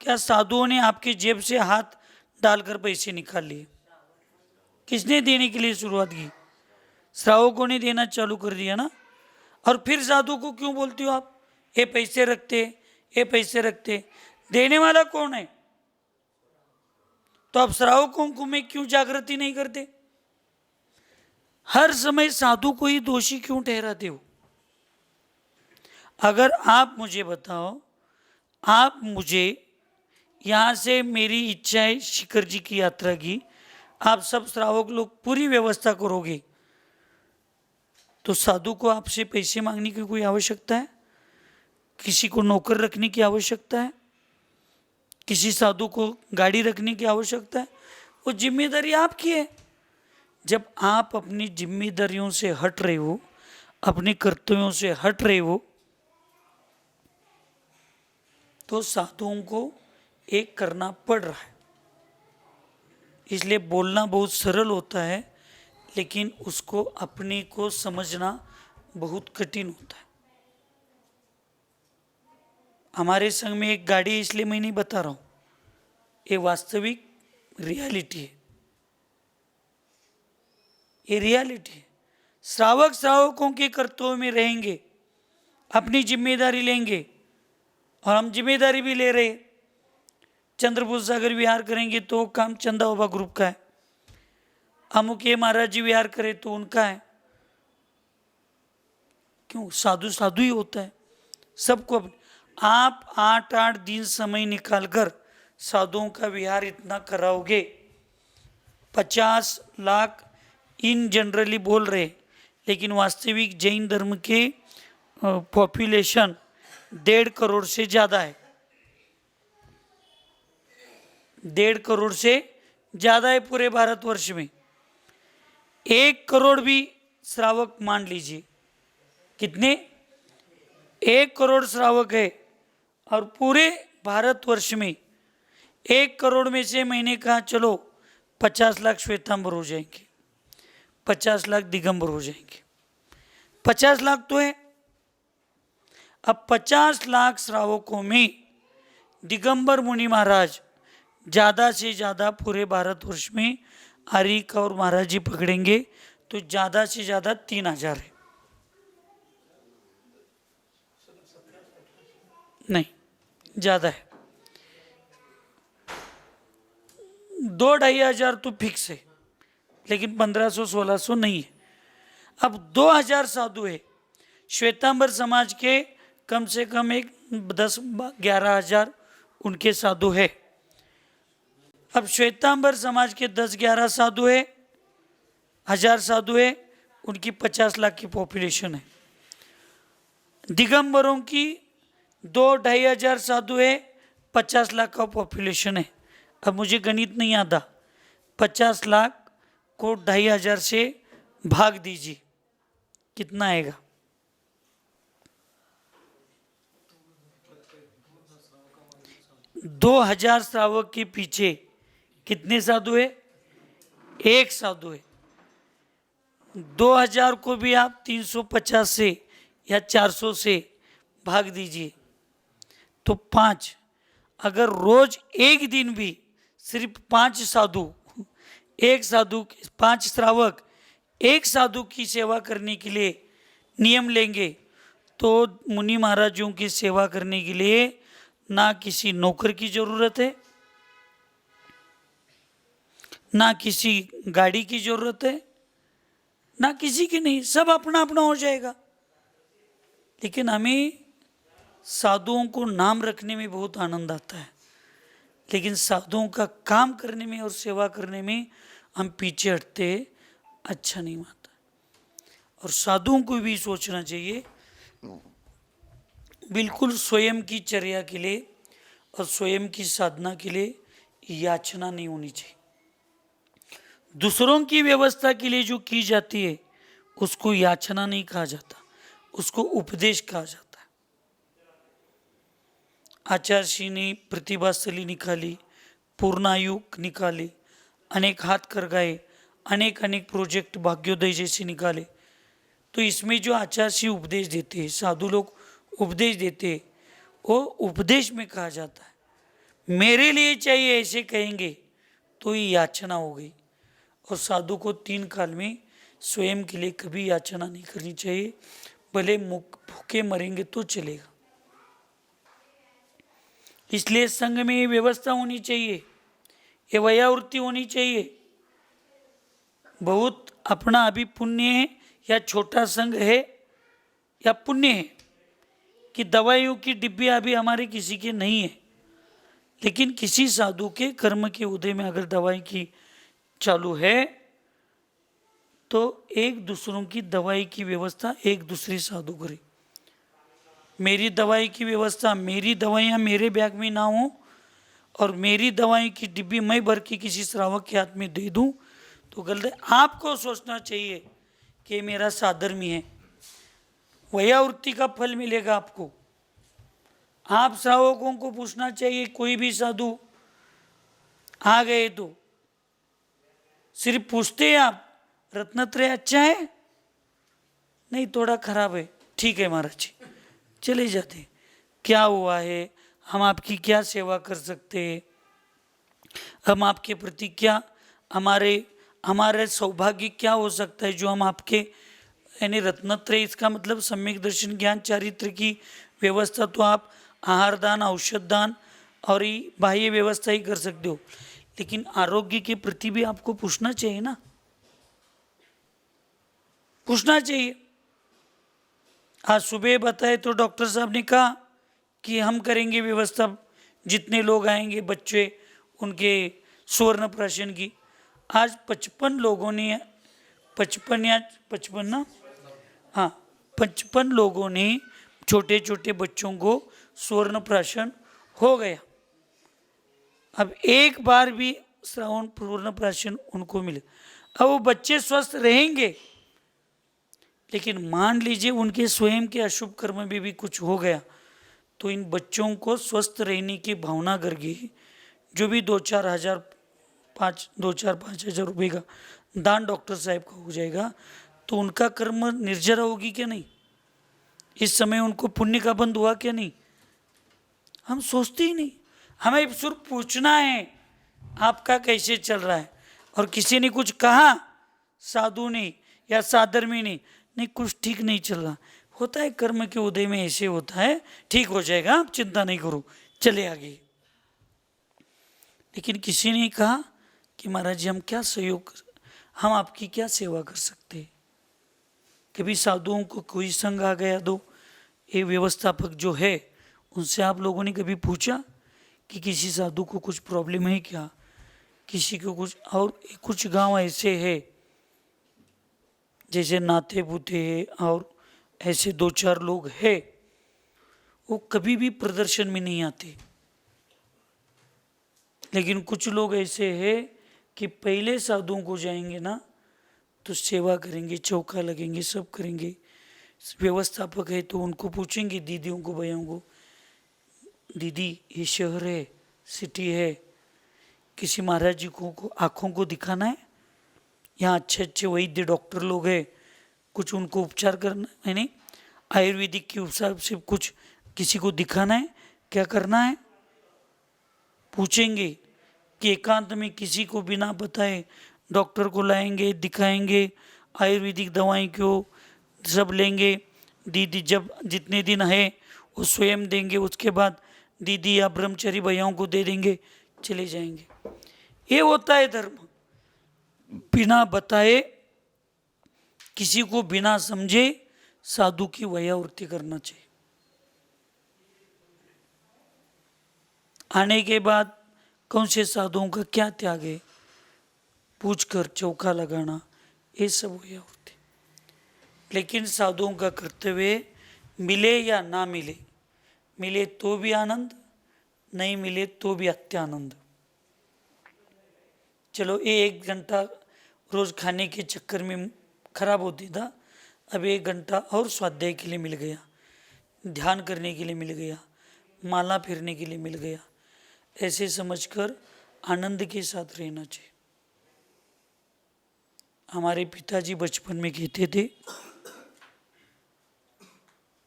क्या साधुओं ने आपके जेब से हाथ डालकर पैसे निकाल लिए? किसने देने के लिए शुरुआत की? श्रावकों ने देना चालू कर दिया ना। और फिर साधु को क्यों बोलते हो आप, ये पैसे रखते, ये पैसे रखते? देने वाला कौन है? तो आप श्रावकों को में क्यों जागृति नहीं करते? हर समय साधु को ही दोषी क्यों ठहराते हो? अगर आप मुझे बताओ, आप मुझे यहाँ से मेरी इच्छा है शिखर जी की यात्रा की, आप सब श्रावक लोग पूरी व्यवस्था करोगे तो साधु को आपसे पैसे मांगने की कोई आवश्यकता है? किसी को नौकर रखने की आवश्यकता है? किसी साधु को गाड़ी रखने की आवश्यकता है? वो जिम्मेदारी आपकी है। जब आप अपनी जिम्मेदारियों से हट रहे हो, अपने कर्तव्यों से हट रहे हो, तो साधुओं को एक करना पड़ रहा है। इसलिए बोलना बहुत सरल होता है, लेकिन उसको अपने को समझना बहुत कठिन होता है। हमारे संग में एक गाड़ी, इसलिए मैं नहीं बता रहा हूँ, ये वास्तविक रियलिटी है, ये रियलिटी है। श्रावक श्रावकों के कर्तव्य में रहेंगे, अपनी जिम्मेदारी लेंगे, और हम जिम्मेदारी भी ले रहे। चंद्रपुर सागर विहार करेंगे तो काम चंदा बाबा ग्रुप का है, अमुके महाराज जी विहार करे तो उनका है। क्यों? साधु साधु ही होता है सबको। आप 8-8 दिन समय निकालकर साधुओं का विहार इतना कराओगे, 50 लाख इन जनरली बोल रहे, लेकिन वास्तविक जैन धर्म के पॉपुलेशन 1.5 करोड़ से ज़्यादा है, 1.5 करोड़ से ज़्यादा है पूरे भारतवर्ष में। 1 करोड़ भी श्रावक मान लीजिए, कितने? 1 करोड़ श्रावक है, और पूरे भारतवर्ष में 1 करोड़ में से मैंने कहा चलो 50 लाख श्वेतांबर हो जाएंगे, 50 लाख दिगंबर हो जाएंगे। 50 लाख तो है। अब 50 लाख श्रावकों में दिगंबर मुनि महाराज ज़्यादा से ज़्यादा पूरे भारतवर्ष में आर्यिका और महाराज जी पकड़ेंगे तो ज़्यादा से ज़्यादा 3000 है। नहीं, ज़्यादा है। 2-2,500 तो फिक्स है, लेकिन 1500-1600 नहीं है। अब 2000 साधु है। श्वेतांबर समाज के कम से कम एक 10-11 हजार उनके साधु है। अब श्वेतांबर समाज के 10-11 साधु है, 1000 साधु है, उनकी 50 लाख की पॉपुलेशन है। दिगंबरों की 2-2,5 हजार साधु है, 50 लाख का पॉपुलेशन है। अब मुझे गणित नहीं आता, 50 लाख को 2,500 से भाग दीजिए, कितना आएगा? दो 2000 श्रावक के पीछे कितने साधु है? 1 साधु है। 2000 को भी आप 350 से या 400 से भाग दीजिए तो 5। अगर रोज एक दिन भी सिर्फ 5 साधु, 1 साधु, 5 श्रावक 1 साधु की सेवा करने के लिए नियम लेंगे तो मुनि महाराजों की सेवा करने के लिए ना किसी नौकर की जरूरत है, ना किसी गाड़ी की जरूरत है, ना किसी की नहीं, सब अपना अपना हो जाएगा। लेकिन हमें साधुओं को नाम रखने में बहुत आनंद आता है, लेकिन साधुओं का काम करने में और सेवा करने में हम पीछे हटते, अच्छा नहीं मानता। और साधुओं को भी सोचना चाहिए बिल्कुल स्वयं की चर्या के लिए और स्वयं की साधना के लिए याचना नहीं होनी चाहिए। दूसरों की व्यवस्था के लिए जो की जाती है उसको याचना नहीं कहा जाता, उसको उपदेश कहा जाता है। आचार्य ने प्रतिभास्थली निकाली, पूर्णायु निकाली, अनेक हाथ कर गए, अनेक प्रोजेक्ट भाग्योदय जैसे निकाले। तो इसमें जो आचार्य उपदेश देते हैं, साधु लोग उपदेश देते हैं, वो उपदेश में कहा जाता है मेरे लिए चाहिए ऐसे कहेंगे तो ये याचना हो गई। और साधु को 3 काल में स्वयं के लिए कभी याचना नहीं करनी चाहिए, भले भूखे मरेंगे तो चलेगा। इसलिए संघ में ये व्यवस्था होनी चाहिए, ये वयावृत्ति होनी चाहिए। बहुत अपना अभी पुण्य है या छोटा संघ है या पुण्य है कि दवाइयों की डिब्बी अभी हमारे किसी के नहीं है, लेकिन किसी साधु के कर्म के उदय में अगर दवाई की चालू है तो एक दूसरों की दवाई की व्यवस्था एक दूसरे साधु करे। मेरी दवाई की व्यवस्था, मेरी दवाइयाँ मेरे बैग में ना हो और मेरी दवाई की डिब्बी मैं भर के किसी श्रावक के हाथ में दे दूं तो गलत है। आपको सोचना चाहिए कि मेरा साधर्मी है, वयावृत्ति का फल मिलेगा आपको। आप श्रावकों को पूछना चाहिए, कोई भी साधु आ गए तो सिर्फ पूछते हैं आप रत्नत्रय अच्छा है? नहीं, थोड़ा खराब है। ठीक है महाराज जी, चले जाते। क्या हुआ है, हम आपकी क्या सेवा कर सकते हैं, हम आपके प्रति क्या, हमारे सौभाग्य क्या हो सकता है जो हम आपके, यानी रत्नत्रय इसका मतलब सम्यक दर्शन ज्ञान चारित्र की व्यवस्था तो आप आहार दान, औषध दान और ये बाह्य व्यवस्था ही कर सकते हो, लेकिन आरोग्य के प्रति भी आपको पूछना चाहिए ना, पूछना चाहिए। आज सुबह बताए तो डॉक्टर साहब ने कहा कि हम करेंगे व्यवस्था, जितने लोग आएंगे बच्चे उनके स्वर्ण प्राशन की। आज 55 लोगों ने, 55 ना, हाँ 55 लोगों ने छोटे छोटे बच्चों को स्वर्ण प्राशन हो गया। अब एक बार भी श्रावण स्वर्ण प्राशन उनको मिले, अब वो बच्चे स्वस्थ रहेंगे, लेकिन मान लीजिए उनके स्वयं के अशुभ कर्म में भी कुछ हो गया तो इन बच्चों को स्वस्थ रहने की भावना करके जो भी 2-4 हजार 5,000 रुपये का दान डॉक्टर साहब का हो जाएगा तो उनका कर्म निर्जरा होगी क्या नहीं? इस समय उनको पुण्य का बंद हुआ क्या नहीं? हम सोचते ही नहीं। हमें सिर्फ पूछना है आपका कैसे चल रहा है, और किसी ने कुछ कहा, साधु ने या साधर्मी ने, नहीं कुछ ठीक नहीं चल रहा, होता है कर्म के उदय में ऐसे होता है, ठीक हो जाएगा, आप चिंता नहीं करो, चले आगे। लेकिन किसी ने कहा कि महाराज जी हम क्या सहयोग, हम आपकी क्या सेवा कर सकते हैं। कभी साधुओं को कोई संग आ गया तो ये व्यवस्थापक जो है उनसे आप लोगों ने कभी पूछा कि किसी साधु को कुछ प्रॉब्लम है क्या, किसी को कुछ, और कुछ गांव ऐसे है जैसे नाते पुते है और ऐसे 2-4 लोग हैं, वो कभी भी प्रदर्शन में नहीं आते, लेकिन कुछ लोग ऐसे हैं कि पहले साधुओं को जाएंगे ना तो सेवा करेंगे, चौका लगेंगे, सब करेंगे। व्यवस्थापक है तो उनको पूछेंगे, दीदियों को भैयाओं को, दीदी ये शहर है, सिटी है, किसी महाराज जी को आँखों को दिखाना है, यहाँ अच्छे अच्छे वैद्य डॉक्टर लोग हैं, कुछ उनको उपचार करना है, नहीं आयुर्वेदिक के उपचार से कुछ किसी को दिखाना है, क्या करना है, पूछेंगे कि एकांत में किसी को बिना बताए डॉक्टर को लाएंगे, दिखाएंगे, आयुर्वेदिक दवाई को सब लेंगे, दीदी जब जितने दिन है वो स्वयं देंगे, उसके बाद दीदी या ब्रह्मचारी भैयाओं को दे देंगे, चले जाएंगे। ये होता है धर्म, बिना बताए किसी को बिना समझे साधु की वयावृत्ति करना चाहिए। आने के बाद कौन से साधुओं का क्या त्याग है पूछकर चौका लगाना, ये सब वयावृत्ति। लेकिन साधुओं का कर्तव्य मिले या ना मिले, मिले तो भी आनंद, नहीं मिले तो भी अत्यानंद। चलो ये 1 घंटा रोज खाने के चक्कर में खराब होती था, अब 1 घंटा और स्वाध्याय के लिए मिल गया, ध्यान करने के लिए मिल गया, माला फेरने के लिए मिल गया, ऐसे समझकर आनंद के साथ रहना चाहिए। हमारे पिताजी बचपन में कहते थे,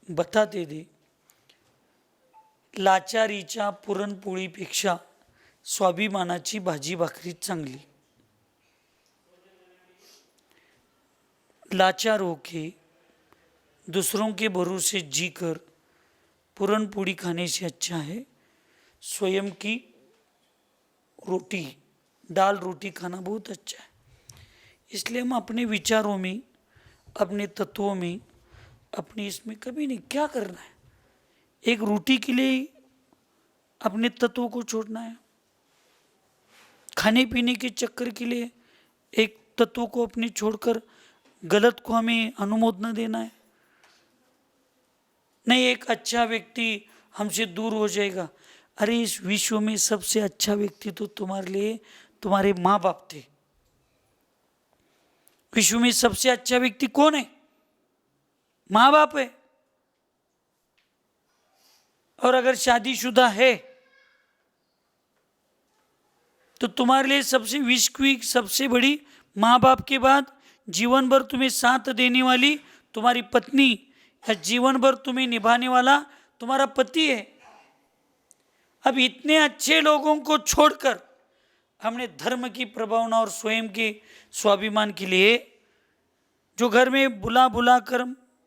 बताते थे, लाचारीच्या पुरणपोळीपेक्षा स्वाभिमानाची भाजी भाकरी चांगली। लाचार होके दूसरों के भरोसे जीकर पुरणपोळी खाने से अच्छा है स्वयं की रोटी, दाल रोटी खाना बहुत अच्छा है। इसलिए हम अपने विचारों में, अपने तत्वों में, अपनी इसमें कभी नहीं, क्या करना है, एक रोटी के लिए अपने तत्वों को छोड़ना है। खाने पीने के चक्कर के लिए एक तत्व को अपने छोड़कर गलत को हमें अनुमोदन देना है। नहीं, एक अच्छा व्यक्ति हमसे दूर हो जाएगा। अरे इस विश्व में सबसे अच्छा व्यक्ति तो तुम्हारे लिए तुम्हारे माँ बाप थे। विश्व में सबसे अच्छा व्यक्ति कौन है? माँ बाप है। और अगर शादीशुदा है तो तुम्हारे लिए सबसे विश्व की सबसे बड़ी माँ बाप के बाद जीवन भर तुम्हें साथ देने वाली तुम्हारी पत्नी या जीवन भर तुम्हें निभाने वाला तुम्हारा पति है। अब इतने अच्छे लोगों को छोड़कर हमने धर्म की प्रभावना और स्वयं के स्वाभिमान के लिए, जो घर में बुला बुला कर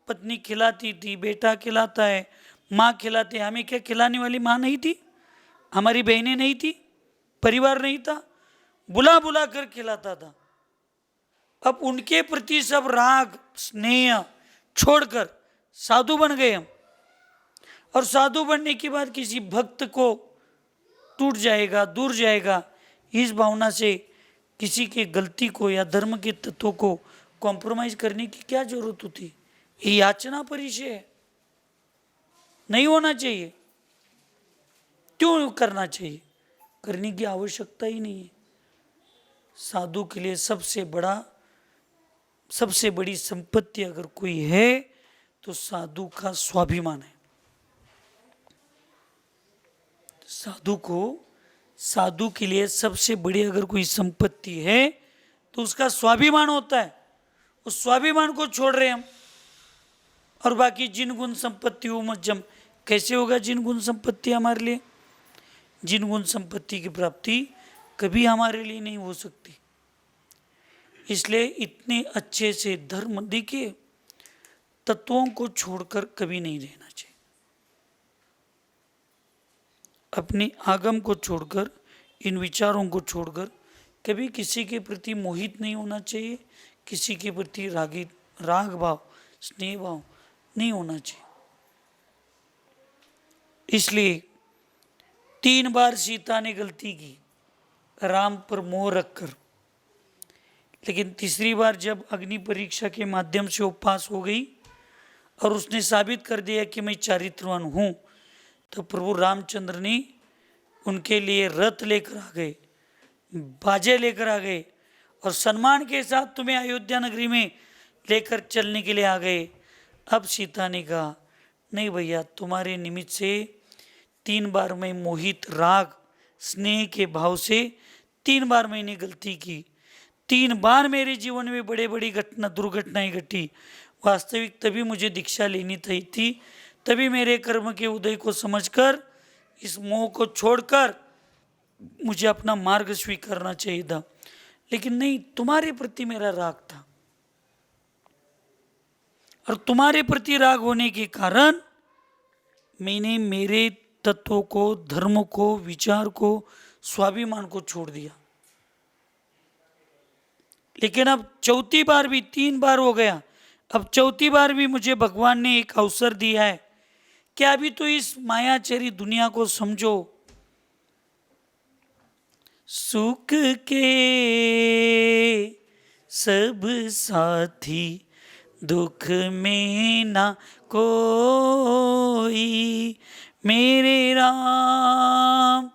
पत्नी खिलाती थी, बेटा खिलाता है, माँ खिलाते, हमें क्या खिलाने वाली माँ नहीं थी? हमारी बहनें नहीं थी? परिवार नहीं था? बुला बुला कर खिलाता था। अब उनके प्रति सब राग स्नेह छोड़कर साधु बन गए हम। और साधु बनने के बाद किसी भक्त को टूट जाएगा, दूर जाएगा, इस भावना से किसी के गलती को या धर्म के तत्वों को कॉम्प्रोमाइज करने की क्या जरूरत होती? ये याचना परिचय है, नहीं होना चाहिए। क्यों करना चाहिए? करने की आवश्यकता ही नहीं है। साधु के लिए सबसे बड़ी संपत्ति अगर कोई है तो साधु का स्वाभिमान है। साधु के लिए सबसे बड़ी अगर कोई संपत्ति है तो उसका स्वाभिमान होता है। उस स्वाभिमान को छोड़ रहे हम। और बाकी जिन गुण संपत्ति हो मज्जम, कैसे होगा जिन गुण संपत्ति हमारे लिए? जिन गुण संपत्ति की प्राप्ति कभी हमारे लिए नहीं हो सकती। इसलिए इतने अच्छे से धर्म देखिए, तत्वों को छोड़कर कभी नहीं रहना चाहिए। अपने आगम को छोड़कर, इन विचारों को छोड़कर कभी किसी के प्रति मोहित नहीं होना चाहिए। किसी के प्रति राग भाव, स्नेह भाव नहीं होना चाहिए। इसलिए 3 बार सीता ने गलती की राम पर मोह रखकर, लेकिन तीसरी बार जब अग्नि परीक्षा के माध्यम से वो पास हो गई और उसने साबित कर दिया कि मैं चारित्रवान हूँ, तो प्रभु रामचंद्र ने उनके लिए रथ लेकर आ गए, बाजे लेकर आ गए और सम्मान के साथ तुम्हें अयोध्या नगरी में लेकर चलने के लिए आ गए। अब सीता ने कहा, नहीं भैया, तुम्हारे निमित्त से 3 बार मैं मोहित राग स्नेह के भाव से 3 बार मैंने गलती की। 3 बार मेरे जीवन में बड़े बड़ी दुर्घटनाएं घटी। वास्तविक तभी मुझे दीक्षा लेनी थी, तभी मेरे कर्म के उदय को समझकर इस मोह को छोड़कर मुझे अपना मार्ग स्वीकारना चाहिए था। लेकिन नहीं, तुम्हारे प्रति मेरा राग था और तुम्हारे प्रति राग होने के कारण मैंने मेरे तत्वों को, धर्म को, विचार को, स्वाभिमान को छोड़ दिया। लेकिन अब चौथी बार भी, 3 बार हो गया, अब चौथी बार भी मुझे भगवान ने एक अवसर दिया है कि अभी तो इस मायाचरी दुनिया को समझो। सुख के सब साथी, दुख में ना कोई, मेरे राम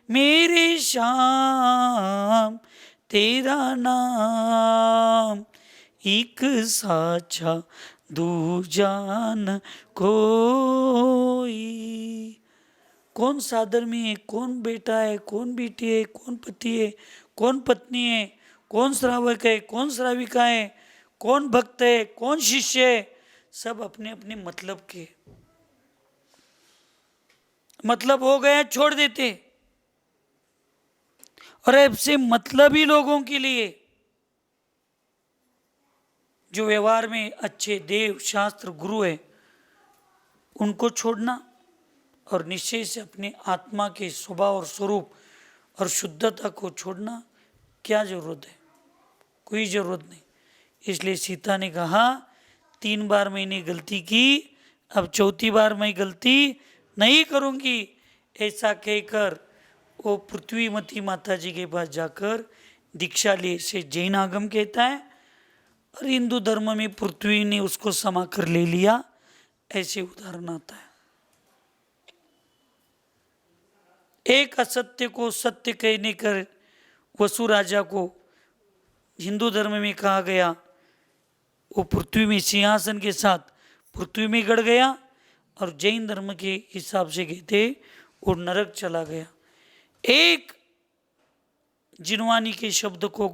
मेरे श्याम, तेरा नाम एक साचा दूजा न कोई। कौन सादर में है, कौन बेटा है, कौन बेटी है, कौन पति है, कौन पत्नी है, कौन श्रावक है, कौन श्राविका है, कौन भक्त है, कौन शिष्य है, सब अपने अपने मतलब के। मतलब हो गया, छोड़ देते। और ऐसे मतलबी लोगों के लिए जो व्यवहार में अच्छे देव शास्त्र गुरु है, उनको छोड़ना और निश्चय से अपने आत्मा के स्वभाव और स्वरूप और शुद्धता को छोड़ना क्या जरूरत है? कोई जरूरत नहीं। इसलिए सीता ने कहा, 3 बार मैंने गलती की, अब चौथी बार मैं गलती नहीं करूंगी। ऐसा कहकर वो पृथ्वीमती माता जी के पास जाकर दीक्षा लिए से जैन आगम कहता है, और हिंदू धर्म में पृथ्वी ने उसको समा कर ले लिया, ऐसे उदाहरण आता है। एक असत्य को सत्य कहने कर वसु राजा को हिंदू धर्म में कहा गया, वो पृथ्वी में सिंहासन के साथ पृथ्वी में गड़ गया, और जैन धर्म के हिसाब से कहते वो नरक चला गया। एक जिनवानी के शब्द को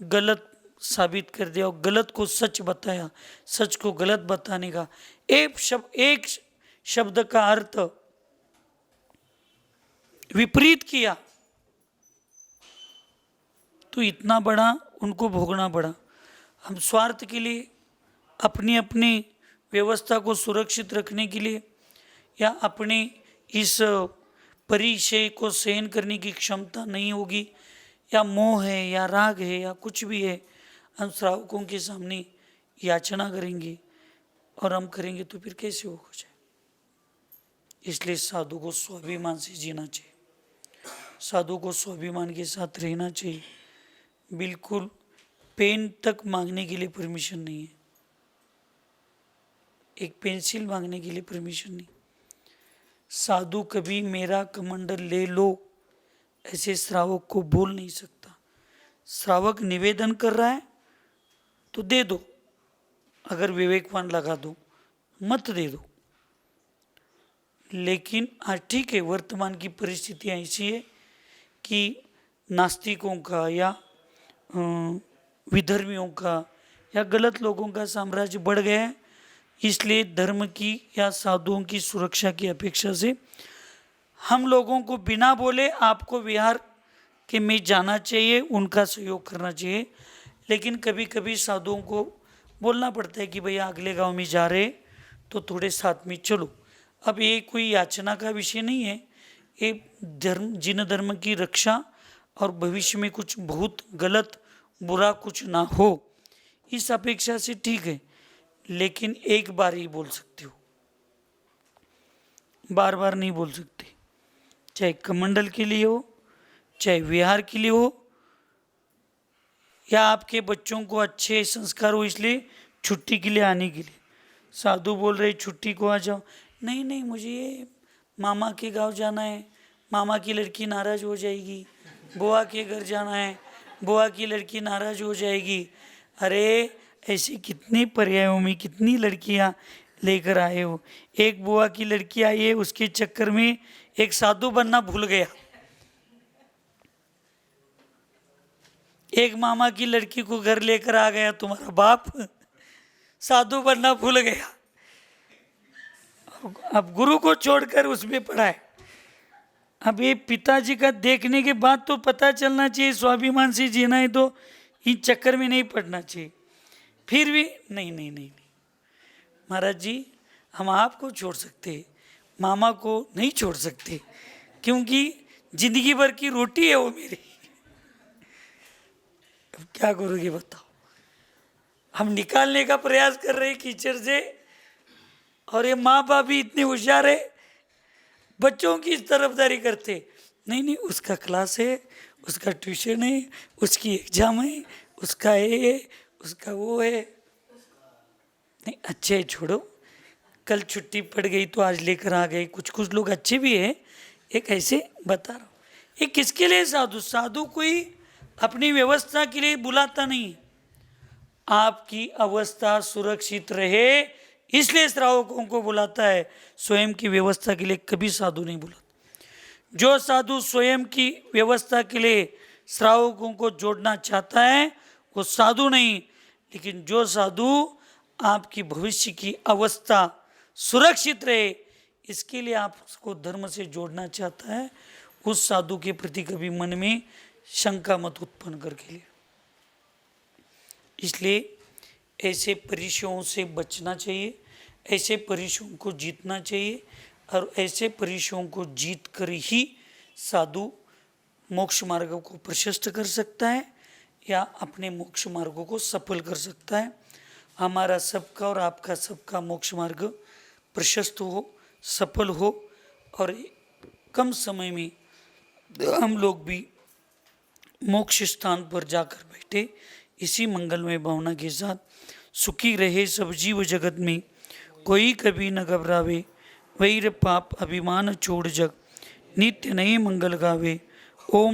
गलत साबित कर दिया और गलत को सच बताया, सच को गलत बताने का एक शब्द का अर्थ विपरीत किया, तो इतना बड़ा उनको भोगना पड़ा। हम स्वार्थ के लिए, अपनी अपनी व्यवस्था को सुरक्षित रखने के लिए, या अपने इस परिचय को सहन करने की क्षमता नहीं होगी, या मोह है या राग है या कुछ भी है, हम श्रावकों के सामने याचना करेंगे और हम करेंगे तो फिर कैसे हो जाए। इसलिए साधु को स्वाभिमान से जीना चाहिए, साधु को स्वाभिमान के साथ रहना चाहिए। बिल्कुल पेन तक मांगने के लिए परमिशन नहीं है, एक पेंसिल मांगने के लिए परमिशन नहीं। साधु कभी मेरा कमंडल ले लो ऐसे श्रावक को बोल नहीं सकता। श्रावक निवेदन कर रहा है तो दे दो, अगर विवेकवान लगा दो, मत दे दो। लेकिन आज ठीक है, वर्तमान की परिस्थितियाँ ऐसी है कि नास्तिकों का या विधर्मियों का या गलत लोगों का साम्राज्य बढ़ गया है। इसलिए धर्म की या साधुओं की सुरक्षा की अपेक्षा से हम लोगों को बिना बोले आपको विहार के में जाना चाहिए, उनका सहयोग करना चाहिए। लेकिन कभी कभी साधुओं को बोलना पड़ता है कि भैया अगले गांव में जा रहे तो थोड़े साथ में चलो। अब ये कोई याचना का विषय नहीं है, ये धर्म, जिन धर्म की रक्षा और भविष्य में कुछ बहुत गलत बुरा कुछ ना हो, इस अपेक्षा से ठीक है। लेकिन एक बार ही बोल सकते हो, बार बार नहीं बोल सकते। चाहे कमंडल के लिए हो, चाहे विहार के लिए हो, या आपके बच्चों को अच्छे संस्कार हो इसलिए छुट्टी के लिए आने के लिए। साधु बोल रहे छुट्टी को आ जाओ, नहीं नहीं मुझे ये मामा के गांव जाना है, मामा की लड़की नाराज हो जाएगी, बुआ के घर जाना है, बुआ की लड़की नाराज हो जाएगी। अरे ऐसे कितने पर्यायों में कितनी लड़कियां लेकर आए हो। एक बुआ की लड़की आई है, उसके चक्कर में एक साधु बनना भूल गया। एक मामा की लड़की को घर लेकर आ गया तुम्हारा बाप, साधु बनना भूल गया। अब गुरु को छोड़कर उसमें पड़ा है। अब ये पिताजी का देखने के बाद तो पता चलना चाहिए, स्वाभिमान से जीना है तो इन चक्कर में नहीं पड़ना चाहिए। फिर भी नहीं नहीं नहीं नहीं महाराज जी, हम आपको छोड़ सकते, मामा को नहीं छोड़ सकते, क्योंकि जिंदगी भर की रोटी है वो मेरी। अब क्या करोगे बताओ। हम निकालने का प्रयास कर रहे हैं कीचड़ से, और ये माँ बाप भी इतने होशियार है, बच्चों की तरफदारी करते। नहीं नहीं उसका क्लास है, उसका ट्यूशन है, उसकी एग्जाम है, उसका ये है, उसका वो है। नहीं अच्छे छोड़ो, कल छुट्टी पड़ गई तो आज लेकर आ गए। कुछ कुछ लोग अच्छे भी हैं, एक ऐसे बता रहा हूँ। ये किसके लिए साधु? साधु कोई अपनी व्यवस्था के लिए बुलाता नहीं, आपकी अवस्था सुरक्षित रहे इसलिए श्रावकों को बुलाता है। स्वयं की व्यवस्था के लिए कभी साधु नहीं बुलाता। जो साधु स्वयं की व्यवस्था के लिए श्रावकों को जोड़ना चाहता है वो साधु नहीं, लेकिन जो साधु आपकी भविष्य की अवस्था सुरक्षित रहे इसके लिए आपको धर्म से जोड़ना चाहता है, उस साधु के प्रति कभी मन में शंका मत उत्पन्न करके लिए। इसलिए ऐसे परिचयों से बचना चाहिए, ऐसे परिचयों को जीतना चाहिए, और ऐसे परिचयों को जीत कर ही साधु मोक्ष मार्ग को प्रशस्त कर सकता है या अपने मोक्ष मार्गों को सफल कर सकता है। हमारा सबका और आपका सबका मोक्ष मार्ग प्रशस्त हो, सफल हो, और कम समय में हम लोग भी मोक्ष स्थान पर जाकर बैठे। इसी मंगलमय भावना के साथ सुखी रहे सब जीव जगत में, कोई कभी न घबरावे, वैर पाप अभिमान छोड़ जग, नित्य नए मंगल गावे। ओम